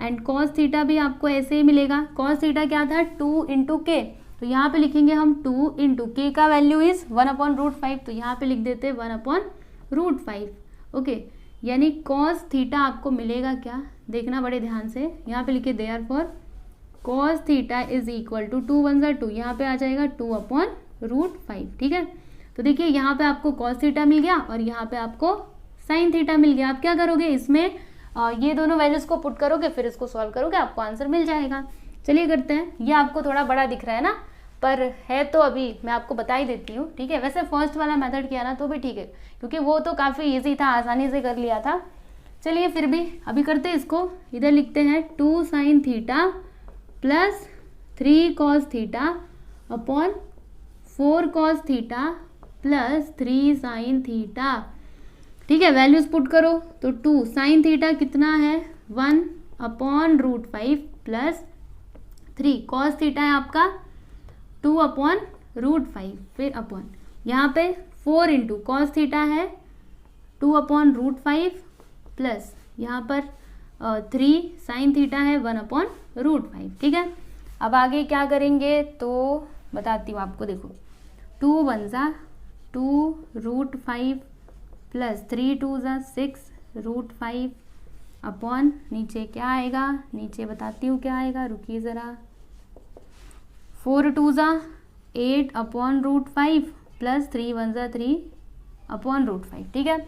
एंड cos थीटा भी आपको ऐसे ही मिलेगा। cos थीटा क्या था 2 × k, तो यहाँ पे लिखेंगे हम 2 × k का वैल्यू इज 1/√5, तो यहाँ पे लिख देते हैं 1/√5। ओके, यानी cos थीटा आपको मिलेगा क्या, देखना बड़े ध्यान से, यहाँ पे लिखे therefore cos theta is equal to 2 × 1 = 2, यहाँ पे आ जाएगा 2/√5, ठीक है। तो देखिए यहाँ पे आपको cos थीटा मिल गया और यहाँ पे आपको sin थीटा मिल गया। आप क्या करोगे, इसमें ये दोनों वैल्यूज को पुट करोगे, फिर इसको सॉल्व करोगे, आपको आंसर मिल जाएगा। चलिए करते हैं। ये आपको थोड़ा बड़ा दिख रहा है ना, पर है तो अभी मैं आपको बता ही देती हूँ, ठीक है। वैसे फर्स्ट वाला मेथड किया ना तो भी ठीक है, क्योंकि वो तो काफ़ी इजी था, आसानी से कर लिया था। चलिए फिर भी अभी करते हैं इसको। इधर लिखते हैं 2 sin theta plus 3 cos theta upon 4 cos theta plus 3 sin theta, ठीक है। वैल्यूज पुट करो तो 2 sin थीटा कितना है 1/√5 प्लस 3 cos थीटा है आपका 2/√5, फिर अपॉन यहाँ पे 4 × cos थीटा है 2/√5 प्लस यहाँ पर 3 साइन थीटा है 1/√5, ठीक है। अब आगे क्या करेंगे तो बताती हूँ आपको, देखो 2 1 ज़ा 2√5 प्लस 3 2 ज़ा 6√5 अपॉन नीचे क्या आएगा, नीचे बताती हूँ क्या आएगा, रुकिए ज़रा, 4 2 ज़ा 8/√5 प्लस 3 1 ज़ा 3/√5, ठीक है।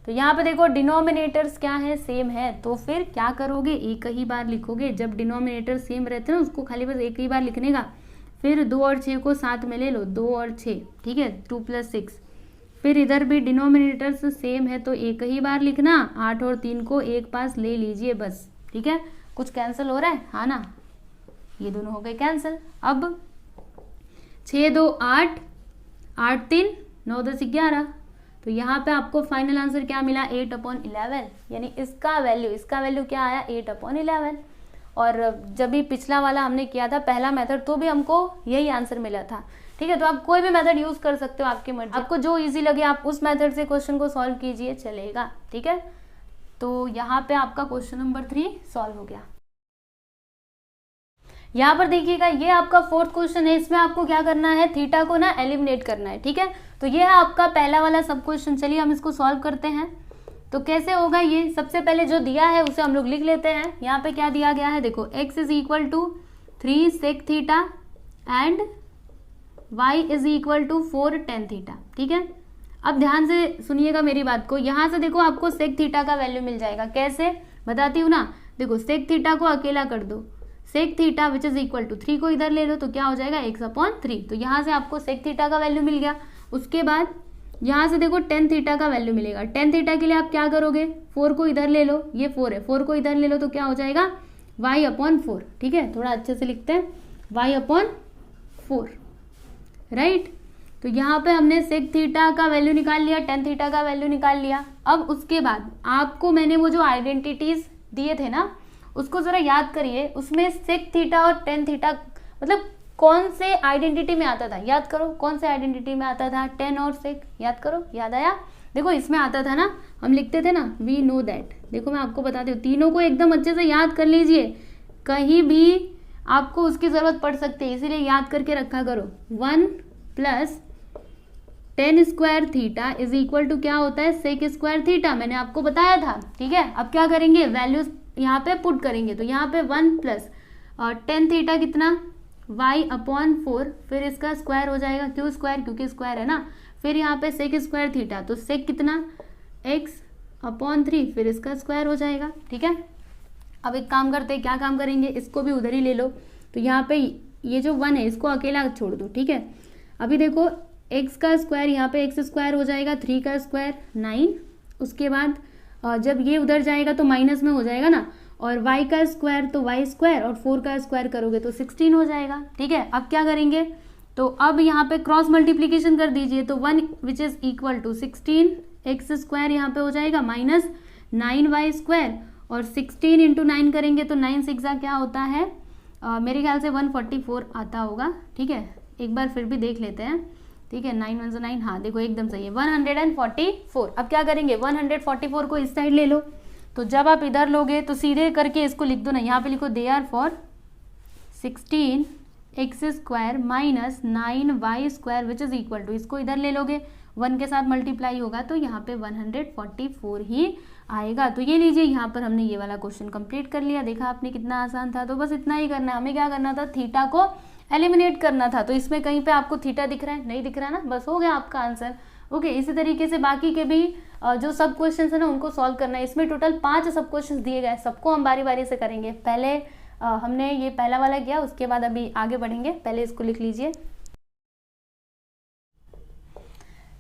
तो यहाँ पे देखो डिनोमिनेटर्स क्या है, सेम है, तो फिर क्या करोगे, एक ही बार लिखोगे। जब डिनोमिनेटर सेम रहते हैं ना उसको खाली बस एक ही बार लिखने का। फिर 2 और 6 को साथ में ले लो, 2 और 6, ठीक है, 2 + 6। फिर इधर भी डिनोमिनेटर्स सेम है तो एक ही बार लिखना, 8 और 3 को एक पास ले लीजिए बस, ठीक है। कुछ कैंसिल हो रहा है, हाँ ना, ये दोनों हो गए कैंसिल। अब 6 2 8, 8 3 9 10 11, तो यहाँ पे आपको फाइनल आंसर क्या मिला, 8/11, यानी इसका वैल्यू क्या आया, 8/11। और जब भी पिछला वाला हमने किया था पहला मेथड तो भी हमको यही आंसर मिला था, ठीक है। तो आप कोई भी मेथड यूज कर सकते हो, आपकी मर्जी, आपको जो इजी लगे आप उस मेथड से क्वेश्चन को सॉल्व कीजिए, चलेगा, ठीक है। तो यहाँ पे आपका क्वेश्चन नंबर 3 सॉल्व हो गया। यहाँ पर देखिएगा ये आपका 4th क्वेश्चन है, इसमें आपको क्या करना है, थीटा को ना एलिमिनेट करना है, ठीक है। तो ये है आपका पहला वाला सब क्वेश्चन। चलिए हम इसको सॉल्व करते हैं। तो कैसे होगा ये, सबसे पहले जो दिया है उसे हम लोग लिख लेते हैं। यहाँ पे क्या दिया गया है, देखो x = 3 sec theta and y = 4 tan theta, ठीक है। अब ध्यान से सुनिएगा मेरी बात को, यहाँ से देखो आपको सेक थीटा का वैल्यू मिल जाएगा, कैसे बताती हूँ ना। देखो सेक थीटा को अकेला कर दो, sec theta which is equal to 3 को इधर ले लो तो क्या हो जाएगा, x/3। तो यहाँ से आपको सेक थीटा का वैल्यू मिल गया। उसके बाद यहाँ से देखो टेन थीटा का वैल्यू मिलेगा। टेन थीटा के लिए आप क्या करोगे, 4 को इधर ले लो, ये 4 है, 4 को इधर ले लो तो क्या हो जाएगा, y/4, ठीक है। थोड़ा अच्छे से लिखते हैं, y/4, राइट। तो यहाँ पे हमने सेक थीटा का वैल्यू निकाल लिया, टेन थीटा का वैल्यू निकाल लिया। अब उसके बाद आपको मैंने वो जो आइडेंटिटीज दिए थे ना उसको जरा याद करिए, उसमें सेक थीटा और टेन थीटा मतलब कौन से आइडेंटिटी में आता था, याद करो कौन से आइडेंटिटी में आता था, टेन और सेक, याद करो, याद आया। देखो इसमें आता था ना, हम लिखते थे ना वी नो दैट। देखो मैं आपको बताती हूँ, तीनों को एकदम अच्छे से याद कर लीजिए, कहीं भी आपको उसकी जरूरत पड़ सकती है, इसीलिए याद करके रखा करो। 1 + tan square theta is equal to क्या होता है, सेक स्क्वायर थीटा, मैंने आपको बताया था, ठीक है। अब क्या करेंगे, वैल्यूज यहाँ पे पुट करेंगे, तो यहाँ पे 1 + tan थीटा कितना, y/4, फिर इसका स्क्वायर हो जाएगा, क्यों स्क्वायर, क्योंकि स्क्वायर है ना। फिर यहाँ पे सेक स्क्वायर थीटा, तो सेक कितना, x/3, फिर इसका स्क्वायर हो जाएगा, ठीक है। अब एक काम करते हैं, क्या काम करेंगे, इसको भी उधर ही ले लो। तो यहाँ पे ये जो 1 है इसको अकेला छोड़ दो, ठीक है। अभी देखो x का स्क्वायर, यहाँ पे x² हो जाएगा, 3 का स्क्वायर 9, उसके बाद जब ये उधर जाएगा तो माइनस में हो जाएगा ना, और y का स्क्वायर तो y² और 4 का स्क्वायर करोगे तो 16 हो जाएगा, ठीक है। अब क्या करेंगे, तो अब यहाँ पे क्रॉस मल्टीप्लीकेशन कर दीजिए, तो 1 which is equal to 16 x² यहाँ पे हो जाएगा माइनस 9y², और 16 इंटू 9 करेंगे तो 9 6 क्या होता है, मेरे ख्याल से 144 आता होगा, ठीक है। एक बार फिर भी देख लेते हैं, ठीक है। 9 1 9, हाँ देखो एकदम सही है, 144। अब क्या करेंगे, 144 को इस साइड ले लो, तो जब आप इधर लोगे तो सीधे करके इसको लिख दो ना, यहाँ पे लिखो therefore 16 x² minus 9y² which is equal to, इसको इधर ले लोगे 1 के साथ मल्टीप्लाई होगा तो यहाँ पे 144 ही आएगा। तो ये लीजिए, यहाँ पर हमने ये वाला क्वेश्चन कंप्लीट कर लिया। देखा आपने कितना आसान था। तो बस इतना ही करना है, हमें क्या करना था, थीटा को एलिमिनेट करना था। तो इसमें कहीं पे आपको थीटा दिख रहा है, नहीं दिख रहा है ना, बस हो गया आपका आंसर। ओके, इसी तरीके से बाकी के भी जो सब क्वेश्चन है ना उनको सॉल्व करना है। इसमें टोटल 5 सब क्वेश्चन दिए गए, सबको हम बारी बारी से करेंगे। पहले हमने ये पहला वाला किया, उसके बाद अभी आगे बढ़ेंगे। पहले इसको लिख लीजिए,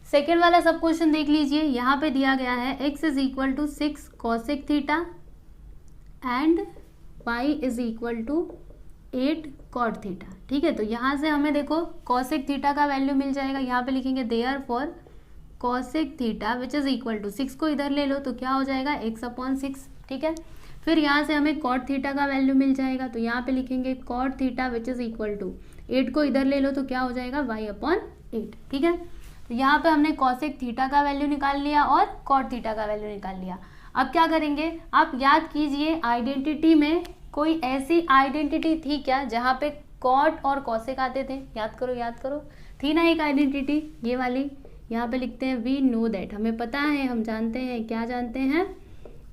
सेकेंड वाला सब क्वेश्चन देख लीजिए। यहाँ पे दिया गया है x is equal to 6 cosec theta and y is equal to 8 cot theta, ठीक है। तो यहाँ से हमें देखो cosec थीटा का वैल्यू मिल जाएगा, यहाँ पे लिखेंगे therefore cosec theta which is equal to 6 को इधर ले लो तो क्या हो जाएगा x/6, ठीक है। फिर यहाँ से हमें cot थीटा का वैल्यू मिल जाएगा, तो यहाँ पे लिखेंगे cot theta which is equal to 8 को इधर ले लो तो क्या हो जाएगा y/8, ठीक है। तो यहाँ पे हमने cosec थीटा का वैल्यू निकाल लिया और cot थीटा का वैल्यू निकाल लिया। अब क्या करेंगे, आप याद कीजिए आइडेंटिटी में कोई ऐसी आइडेंटिटी थी क्या जहाँ पे कॉट और कॉसेक आते थे, याद करो याद करो, थी ना एक आइडेंटिटी ये वाली, यहाँ पे लिखते हैं वी नो दैट, हमें पता है, हम जानते हैं, क्या जानते हैं,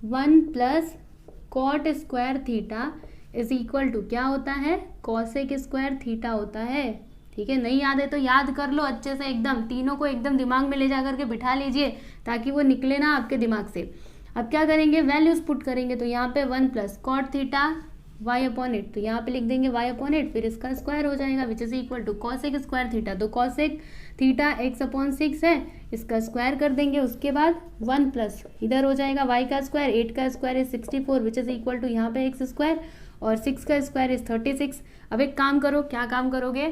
1 plus cot square theta is equal to क्या होता है, कॉसेक स्क्वायर थीटा होता है। ठीक है, नहीं याद है तो याद कर लो अच्छे से, एकदम तीनों को एकदम दिमाग में ले जा करके बिठा लीजिए ताकि वो निकले ना आपके दिमाग से। अब क्या करेंगे, वैल्यूज पुट करेंगे, तो यहाँ पे 1 plus cot theta y upon eight, तो यहाँ पे लिख देंगे y अपॉन एट, फिर इसका स्क्वायर हो जाएगा which is equal to cosec square theta, तो कॉसेक थीटा x अपॉन 6 है, इसका स्क्वायर कर देंगे, उसके बाद 1 प्लस इधर हो जाएगा y का स्क्वायर, 8 का square is 64 which is equal to यहाँ पे x स्क्वायर और 6 का स्क्वायर इज 36। अब एक काम करो, क्या काम करोगे,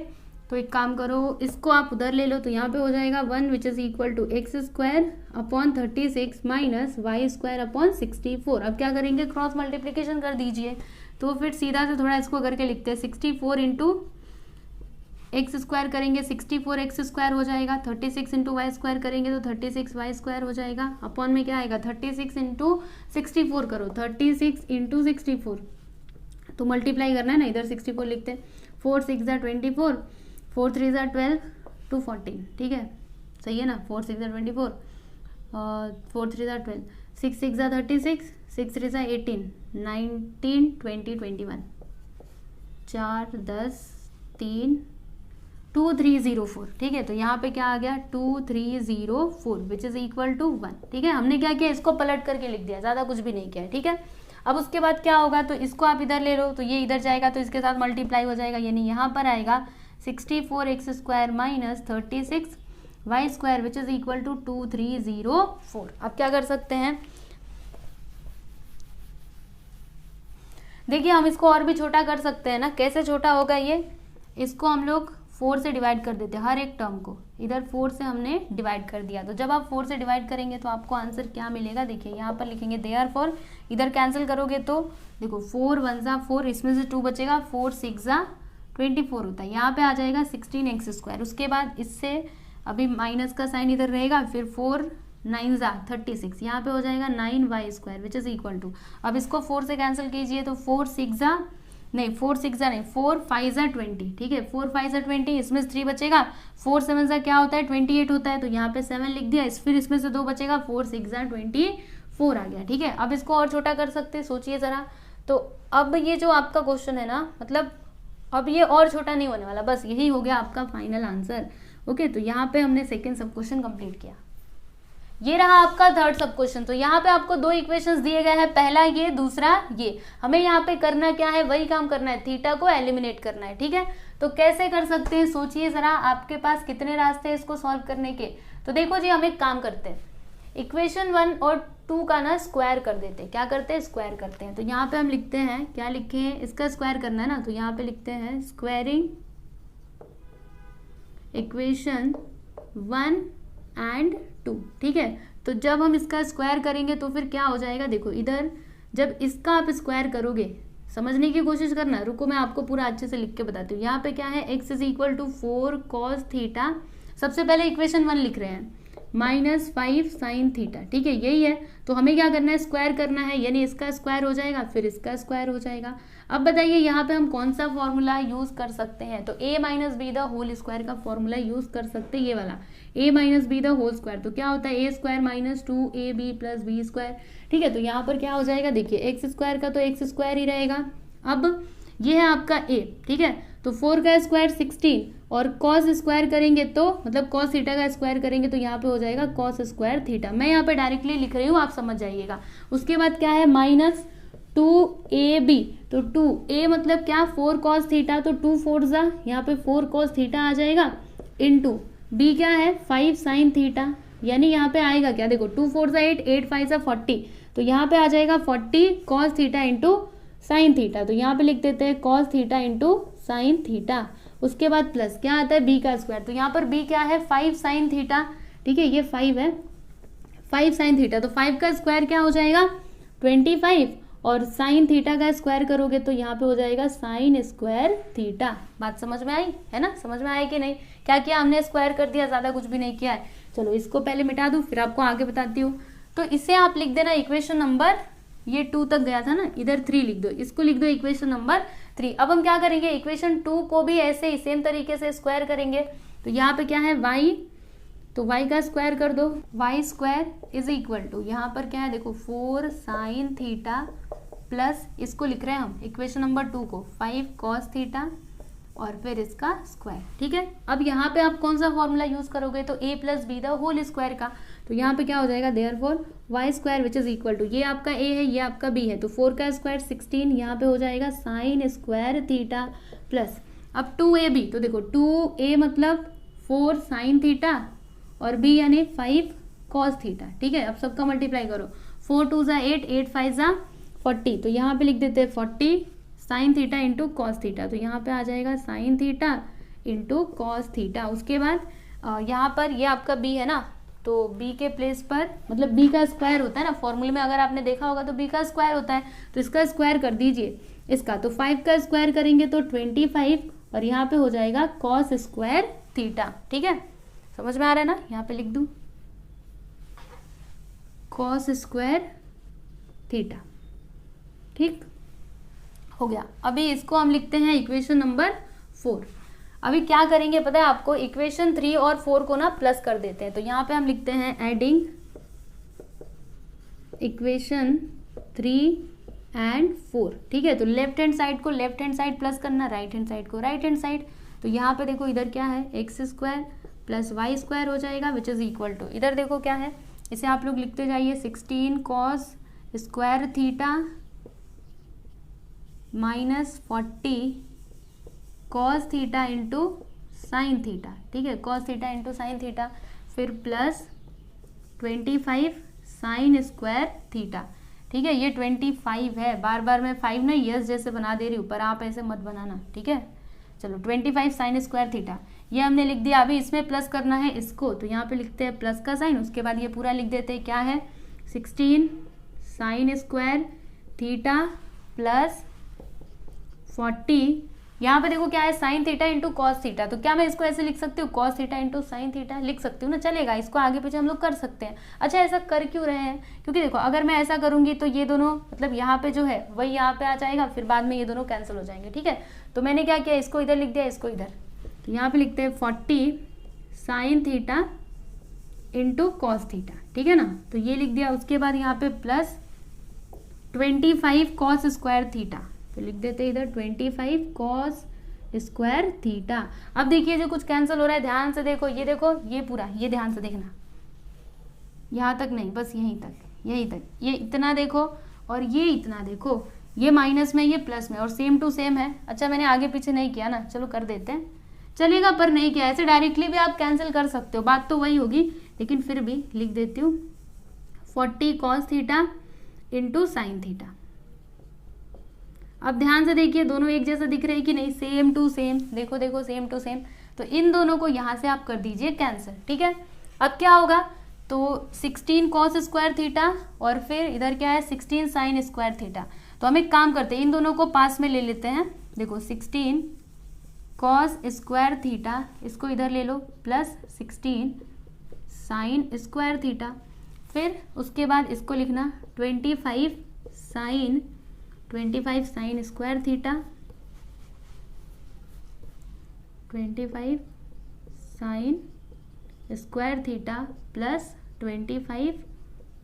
तो एक काम करो, इसको आप उधर ले लो, तो यहाँ पे हो जाएगा 1 which is equal to x square upon 36 minus y square upon 64। अब क्या करेंगे, क्रॉस मल्टीप्लीकेशन कर दीजिए, तो फिर सीधा से थोड़ा इसको करके लिखते हैं, 64 इंटू एक्स स्क्वायर करेंगे 64 एक्स स्क्वायर हो जाएगा, 36 इंटू वाई स्क्वायर करेंगे तो 36 वाई स्क्वायर हो जाएगा, अपॉन में क्या आएगा 36 इंटू 64 करो, 36 इंटू 64, तो मल्टीप्लाई करना है ना, इधर 64 लिखते हैं, 4 6 ज़ा 24, 4 3 ज़ा 12, 2 14, ठीक है सही है ना, 4 6 ज़ा 24 और 4 3 ज़ा 12, 6 6 ज़ा 36, 6 3 ज़ा 18, 19 20 21, 4 10 3 2304, ठीक है, तो यहाँ पे क्या आ गया 2304 विच इज इक्वल टू 1। ठीक है, हमने क्या किया, इसको पलट करके लिख दिया, ज़्यादा कुछ भी नहीं किया है। ठीक है, अब उसके बाद क्या होगा, तो इसको आप इधर ले लो, तो ये इधर जाएगा तो इसके साथ मल्टीप्लाई हो जाएगा, यानी यहाँ पर आएगा 64 x square minus 36 y square which is equal to 2304। अब क्या कर सकते हैं, देखिए हम इसको और भी छोटा कर सकते हैं ना, कैसे छोटा होगा ये, इसको हम लोग 4 से डिवाइड कर देते हैं, हर एक टर्म को इधर 4 से हमने डिवाइड कर दिया, तो जब आप 4 से डिवाइड करेंगे तो आपको आंसर क्या मिलेगा, देखिए यहाँ पर लिखेंगे देयरफॉर, इधर कैंसिल करोगे तो देखो 4 1 ज़ा 4, इसमें से 2 बचेगा, 4 6 ज़ा 24 होता है, यहाँ पे आ जाएगा 16 एक्स स्क्वायर, उसके बाद इससे अभी माइनस का साइन इधर रहेगा, फिर 4 9 ज़ा 36, यहाँ पे हो जाएगा 9 y square which is equal to, अब इसको 4 से कैंसिल कीजिए तो 4 6 ज़ा नहीं 4 6 ज़ा नहीं 4 5 ज़ा 20, ठीक है 4 5 ज़ा 20, इसमें से 3 बचेगा, 4 7 ज़ा क्या होता है 28 होता है, तो यहाँ पे 7 लिख दिया, फिर इसमें से 2 बचेगा, 4 6 ज़ा 24 आ गया। ठीक है, अब इसको और छोटा कर सकते हैं, सोचिए ज़रा, तो अब ये जो आपका क्वेश्चन है ना, मतलब अब ये और छोटा नहीं होने वाला, बस यही हो गया आपका फाइनल आंसर। ओके, तो यहाँ पे हमने सेकेंड सब क्वेश्चन कंप्लीट किया, ये रहा आपका थर्ड सब क्वेश्चन। तो यहाँ पे आपको 2 इक्वेशंस दिए गए हैं, पहला ये दूसरा ये, हमें यहाँ पे करना क्या है, वही काम करना है, थीटा को एलिमिनेट करना है। ठीक है, तो कैसे कर सकते हैं, सोचिए जरा, आपके पास कितने रास्ते हैं इसको सॉल्व करने के। तो देखो जी, हम एक काम करते हैं, इक्वेशन 1 और 2 का ना स्क्वायर कर देते हैं, क्या करते हैं स्क्वायर करते हैं। तो यहाँ पे हम लिखते हैं, क्या लिखे हैं, इसका स्क्वायर करना है ना, तो यहाँ पे लिखते हैं स्क्वायरिंग इक्वेशन 1 एंड 2। ठीक है, तो जब हम इसका स्क्वायर करेंगे तो फिर क्या हो जाएगा, देखो इधर जब इसका आप स्क्वायर करोगे, समझने की कोशिश करना, रुको मैं आपको पूरा अच्छे से लिख के बताती हूँ। यहाँ पे क्या है, x is equal to 4 cos theta, सबसे पहले इक्वेशन 1 लिख रहे हैं, माइनस 5 साइन थीटा। ठीक है, यही है, तो हमें क्या करना है, स्क्वायर करना है, यानी इसका स्क्वायर हो जाएगा, फिर इसका स्क्वायर हो जाएगा। अब बताइए यहाँ पे हम कौन सा फॉर्मूला यूज कर सकते हैं, तो a minus B the whole square का फॉर्मूला यूज कर सकते हैं, ये वाला a minus B the whole square, तो क्या होता है a square minus 2ab plus B square. ठीक है, तो यहाँ पर क्या हो जाएगा, देखिए एक्स स्क्वायर का तो एक्स स्क्वायर ही रहेगा। अब ये है आपका a, ठीक है, तो 4 का स्क्वायर 16 और कॉस स्क्वायर करेंगे तो मतलब कॉस थीटा का स्क्वायर करेंगे तो यहाँ पे हो जाएगा कॉस स्क्वायर थीटा। मैं यहाँ पे डायरेक्टली लिख रही हूँ, आप समझ जाइएगा। उसके बाद क्या है, माइनस 2ab, तो 2a मतलब क्या 4 कॉस थीटा, तो 2 4 ज़ा यहाँ पे 4 कॉस थीटा आ जाएगा, इनटू b क्या है 5 साइन थीटा, यानी यहाँ पे आएगा क्या, देखो 2 4 ज़ा 8, 8 5 ज़ा 40, तो यहाँ पे आ जाएगा 40 cos theta into sine theta, तो यहाँ पे लिख देते हैं cos theta into sine theta. उसके बाद प्लस क्या आता है b का स्क्वायर, तो यहाँ पर b क्या है 5 साइन थीटा। ठीक है, ये 5 है, 5 साइन थीटा, तो 5 का स्क्वायर क्या हो जाएगा 25, और साइन थीटा का स्क्वायर करोगे तो यहाँ पे हो जाएगा साइन स्क्वायर थीटा। बात समझ में आई है ना, समझ में आया कि नहीं, क्या किया हमने, स्क्वायर कर दिया, ज़्यादा कुछ भी नहीं किया है। चलो इसको पहले मिटा दूँ, फिर आपको आगे बताती हूँ। तो इसे आप लिख देना इक्वेशन नंबर, ये 2 तक गया था ना, इधर 3 लिख दो, इसको लिख दो इक्वेशन नंबर 3। अब हम क्या करेंगे, इक्वेशन 2 को भी ऐसे ही सेम तरीके से स्क्वायर करेंगे। तो यहाँ पे क्या है y, तो y का स्क्वायर कर दो, y square is equal to, यहाँ पर क्या है देखो 4 साइन थीटा प्लस, इसको लिख रहे हैं हम इक्वेशन नंबर 2 को 5 कॉस थीटा और फिर इसका स्क्वायर। ठीक है, अब यहाँ पे आप कौन सा फॉर्मूला यूज करोगे, तो a plus B the whole square का। तो यहाँ पे क्या हो जाएगा, देयरफॉर y square which is equal to, ये आपका a है ये आपका b है, तो 4 का स्क्वायर 16, यहाँ पे हो जाएगा साइन स्क्वायर थीटा प्लस, अब 2ab, तो देखो 2a मतलब 4 साइन थीटा और b यानी 5 कॉस थीटा। ठीक है, अब सबका मल्टीप्लाई करो, 4 2 ज़ा 8, 8 5 ज़ा 40, तो यहाँ पे लिख देते हैं 40 sine theta into cos theta, तो यहाँ पे आ जाएगा sine theta into cos theta. उसके बाद यहाँ पर ये आपका b है ना, तो b के प्लेस पर, मतलब b का स्क्वायर होता है ना फॉर्मूले में, अगर आपने देखा होगा तो b का स्क्वायर होता है, तो इसका स्क्वायर कर दीजिए इसका, तो 5 का स्क्वायर करेंगे तो 25 और यहाँ पे हो जाएगा कॉस स्क्वायर थीटा। ठीक है, समझ में आ रहा है ना, यहाँ पे लिख दूँ कॉस स्क्वायर थीटा। ठीक हो गया, अभी इसको हम लिखते हैं इक्वेशन नंबर 4। अभी क्या करेंगे पता है आपको, इक्वेशन 3 और 4 को ना प्लस कर देते हैं, तो यहाँ पे हम लिखते हैं एडिंग इक्वेशन 3 एंड 4। ठीक है, तो लेफ्ट हैंड साइड को लेफ्ट हैंड साइड प्लस करना, राइट हैंड साइड को राइट हैंड साइड। तो यहाँ पे देखो इधर क्या है, x square plus y square हो जाएगा विच इज इक्वल टू, इधर देखो क्या है, इसे आप लोग लिखते जाइए 16 cos square theta minus 40 cos theta into sine theta. ठीक है, cos theta into sine theta, फिर प्लस 25 साइन स्क्वायर थीटा। ठीक है, ये 25 है, बार बार मैं 5 ना यस जैसे बना दे रही हूँ, पर आप ऐसे मत बनाना। ठीक है, चलो 25 साइन स्क्वायर थीटा ये हमने लिख दिया। अभी इसमें प्लस करना है इसको, तो यहाँ पे लिखते हैं प्लस का साइन, उसके बाद ये पूरा लिख देते हैं क्या है, 16 साइन स्क्वायर थीटा प्लस 40, यहाँ पे देखो क्या है sine theta into cos theta, तो क्या मैं इसको ऐसे लिख सकती हूँ, cos theta into sine theta लिख सकती हूँ ना, चलेगा, इसको आगे पीछे हम लोग कर सकते हैं। अच्छा ऐसा कर क्यों रहे हैं, क्योंकि देखो अगर मैं ऐसा करूंगी तो ये दोनों मतलब यहाँ पे जो है वही यहाँ पे आ जाएगा, फिर बाद में ये दोनों कैंसिल हो जाएंगे। ठीक है, तो मैंने क्या किया, इसको इधर लिख दिया, इसको इधर, तो यहाँ पे लिखते हैं 40 sine theta into cos theta. ठीक है ना, तो ये लिख दिया, उसके बाद यहाँ पे प्लस 25 कॉस स्क्वायर थीटा, तो लिख देते हैं इधर 25 कॉस स्क्वायर थीटा। अब देखिए जो कुछ कैंसिल हो रहा है, ध्यान से देखो, ये देखो ये पूरा, ये ध्यान से देखना, यहाँ तक नहीं, बस यहीं तक, यहीं तक, ये इतना देखो और ये इतना देखो, ये माइनस में ये प्लस में और सेम टू सेम है। अच्छा मैंने आगे पीछे नहीं किया ना, चलो कर देते हैं, चलेगा, पर नहीं किया, ऐसे डायरेक्टली भी आप कैंसिल कर सकते हो, बात तो वही होगी, लेकिन फिर भी लिख देती हूँ 40 cos theta into sine theta. अब ध्यान से देखिए दोनों एक जैसा दिख रहे हैं कि नहीं, सेम टू सेम, देखो देखो सेम टू सेम, तो इन दोनों को यहाँ से आप कर दीजिए कैंसिल। ठीक है, अब क्या होगा, तो 16 कॉस स्क्वायर थीटा और फिर इधर क्या है 16 साइन स्क्वायर थीटा। तो हम एक काम करते हैं, इन दोनों को पास में ले लेते हैं, देखो 16 कॉस स्क्वायर थीटा, इसको इधर ले लो, प्लस 16 साइन स्क्वायर थीटा, फिर उसके बाद इसको लिखना 25 sine square theta, 25 sine square theta plus 25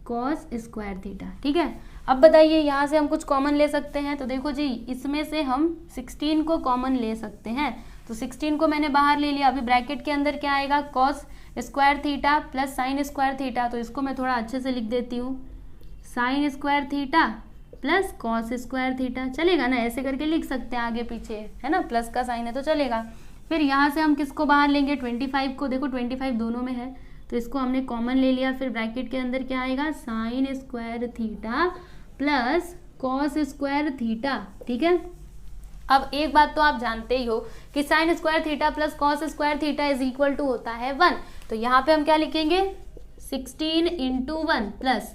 cos square theta. ठीक है, अब बताइए यहाँ से हम कुछ कॉमन ले सकते हैं, तो देखो जी इसमें से हम 16 को कॉमन ले सकते हैं, तो 16 को मैंने बाहर ले लिया। अभी ब्रैकेट के अंदर क्या आएगा, cos square theta plus sign square theta, तो इसको मैं थोड़ा अच्छे से लिख देती हूँ, sign square theta plus cos square theta, चलेगा ना, ऐसे करके लिख सकते हैं आगे पीछे, है ना, प्लस का साइन है तो चलेगा। फिर यहाँ से हम किसको बाहर लेंगे, 25 को, देखो 25 दोनों में है, तो इसको हमने कॉमन ले लिया। फिर ब्रैकेट के अंदर क्या आएगा, sign square theta plus cos square theta. ठीक है, अब एक बात तो आप जानते ही हो कि sine square theta plus cos square theta is equal to होता है 1, तो यहाँ पे हम क्या लिखेंगे, 16 into 1 plus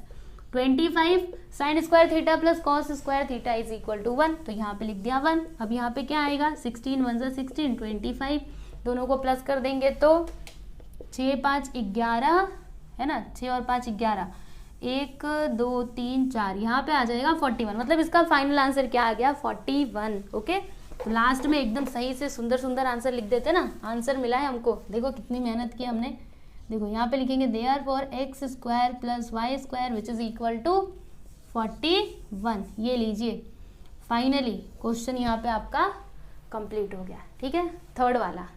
25 sine square theta plus cos square theta is equal to 1, तो यहाँ पे लिख दिया 1। अब यहाँ पे क्या आएगा, 16 1 जा 16, 25, दोनों को प्लस कर देंगे तो 6 5 11, है ना, 6 और 5 11, 1 2 3 4, यहाँ पे आ जाएगा 41, मतलब इसका फाइनल आंसर क्या आ गया 41। ओके, तो लास्ट में एकदम सही से सुंदर सुंदर आंसर लिख देते ना, आंसर मिला है हमको। देखो कितनी मेहनत की हमने। देखो यहाँ पे लिखेंगे therefore x square plus y square which is equal to 41। ये लीजिए फाइनली क्वेश्चन यहाँ पे आपका कंप्लीट हो गया। ठीक है, थर्ड वाला।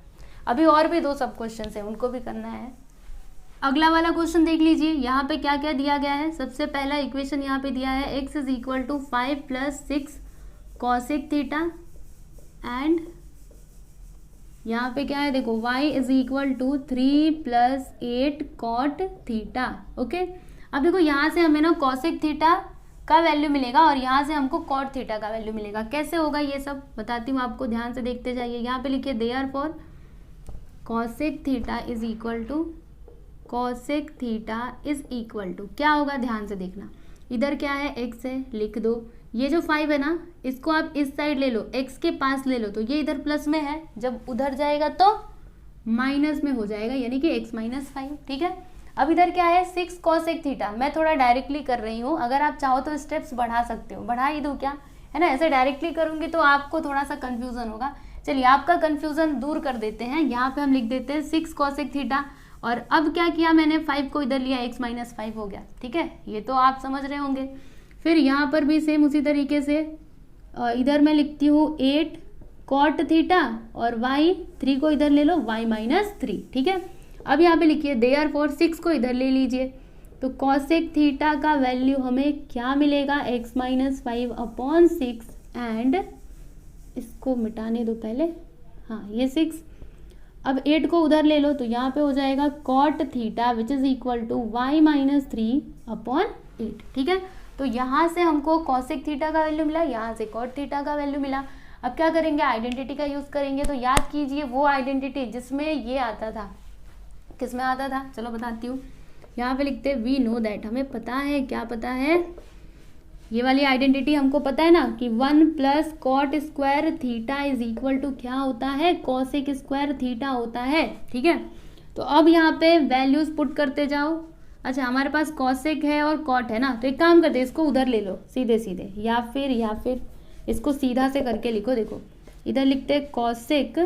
अभी और भी 2 सब क्वेश्चन है, उनको भी करना है। अगला वाला क्वेश्चन देख लीजिए, यहाँ पे क्या क्या दिया गया है। सबसे पहला इक्वेशन यहाँ पे दिया है x is equal to 5 + 6 cosec theta and यहाँ पे क्या है देखो y is equal to 3 + 8 cot theta. Okay, अब देखो यहाँ से हमें ना कॉसेक थीटा का वैल्यू मिलेगा और यहाँ से हमको कॉट थीटा का वैल्यू मिलेगा। कैसे होगा ये सब बताती हूँ आपको, ध्यान से देखते जाइए। यहाँ पे लिखिए therefore cosec theta is equal to, cosec theta is equal to क्या होगा, ध्यान से देखना। इधर क्या है x है, लिख दो। ये जो 5 है ना, इसको आप इस साइड ले लो, x के पास ले लो, तो ये इधर प्लस में है, जब उधर जाएगा तो माइनस में हो जाएगा, यानी कि x - 5। ठीक है, अब इधर क्या है 6 कॉसेक थीटा। मैं थोड़ा डायरेक्टली कर रही हूँ, अगर आप चाहो तो स्टेप्स बढ़ा सकते हो, बढ़ा ही दो क्या है ना। ऐसे डायरेक्टली करूँगी तो आपको थोड़ा सा कन्फ्यूजन होगा। चलिए आपका कन्फ्यूजन दूर कर देते हैं, यहाँ पे हम लिख देते हैं 6 कॉसेक थीटा। और अब क्या किया मैंने, 5 को इधर लिया, x - 5 हो गया। ठीक है, ये तो आप समझ रहे होंगे। फिर यहाँ पर भी सेम उसी तरीके से इधर मैं लिखती हूँ 8 कॉट थीटा और y 3 को इधर ले लो, y - 3। ठीक है, अब यहाँ पे लिखिए देयरफॉर 6 को इधर ले लीजिए, तो कॉसेक थीटा का वैल्यू हमें क्या मिलेगा, x - 5/6 एंड इसको मिटाने दो पहले, हाँ ये 6। अब 8 को उधर ले लो, तो यहाँ पे हो जाएगा cot theta which is equal to y - 3/8। ठीक है, तो यहाँ से हमको कॉसेक थीटा का वैल्यू मिला, यहाँ से कॉट थीटा का वैल्यू मिला। अब क्या करेंगे, आइडेंटिटी का यूज करेंगे। तो याद कीजिए वो आइडेंटिटी जिसमें ये आता था, किसमें आता था, चलो बताती हूँ। यहाँ पे लिखते हैं वी नो दैट, हमें पता है, क्या पता है, ये वाली आइडेंटिटी हमको पता है ना कि 1 + cot square theta is equal to क्या होता है, कॉसेक स्क्वायर थीटा होता है। ठीक है, तो अब यहाँ पे वैल्यूज पुट करते जाओ। अच्छा, हमारे पास कॉसेक है और कॉट है ना, तो एक काम करते हैं, इसको उधर ले लो सीधे सीधे, या फिर इसको सीधा से करके लिखो। देखो इधर लिखते हैं कॉसेक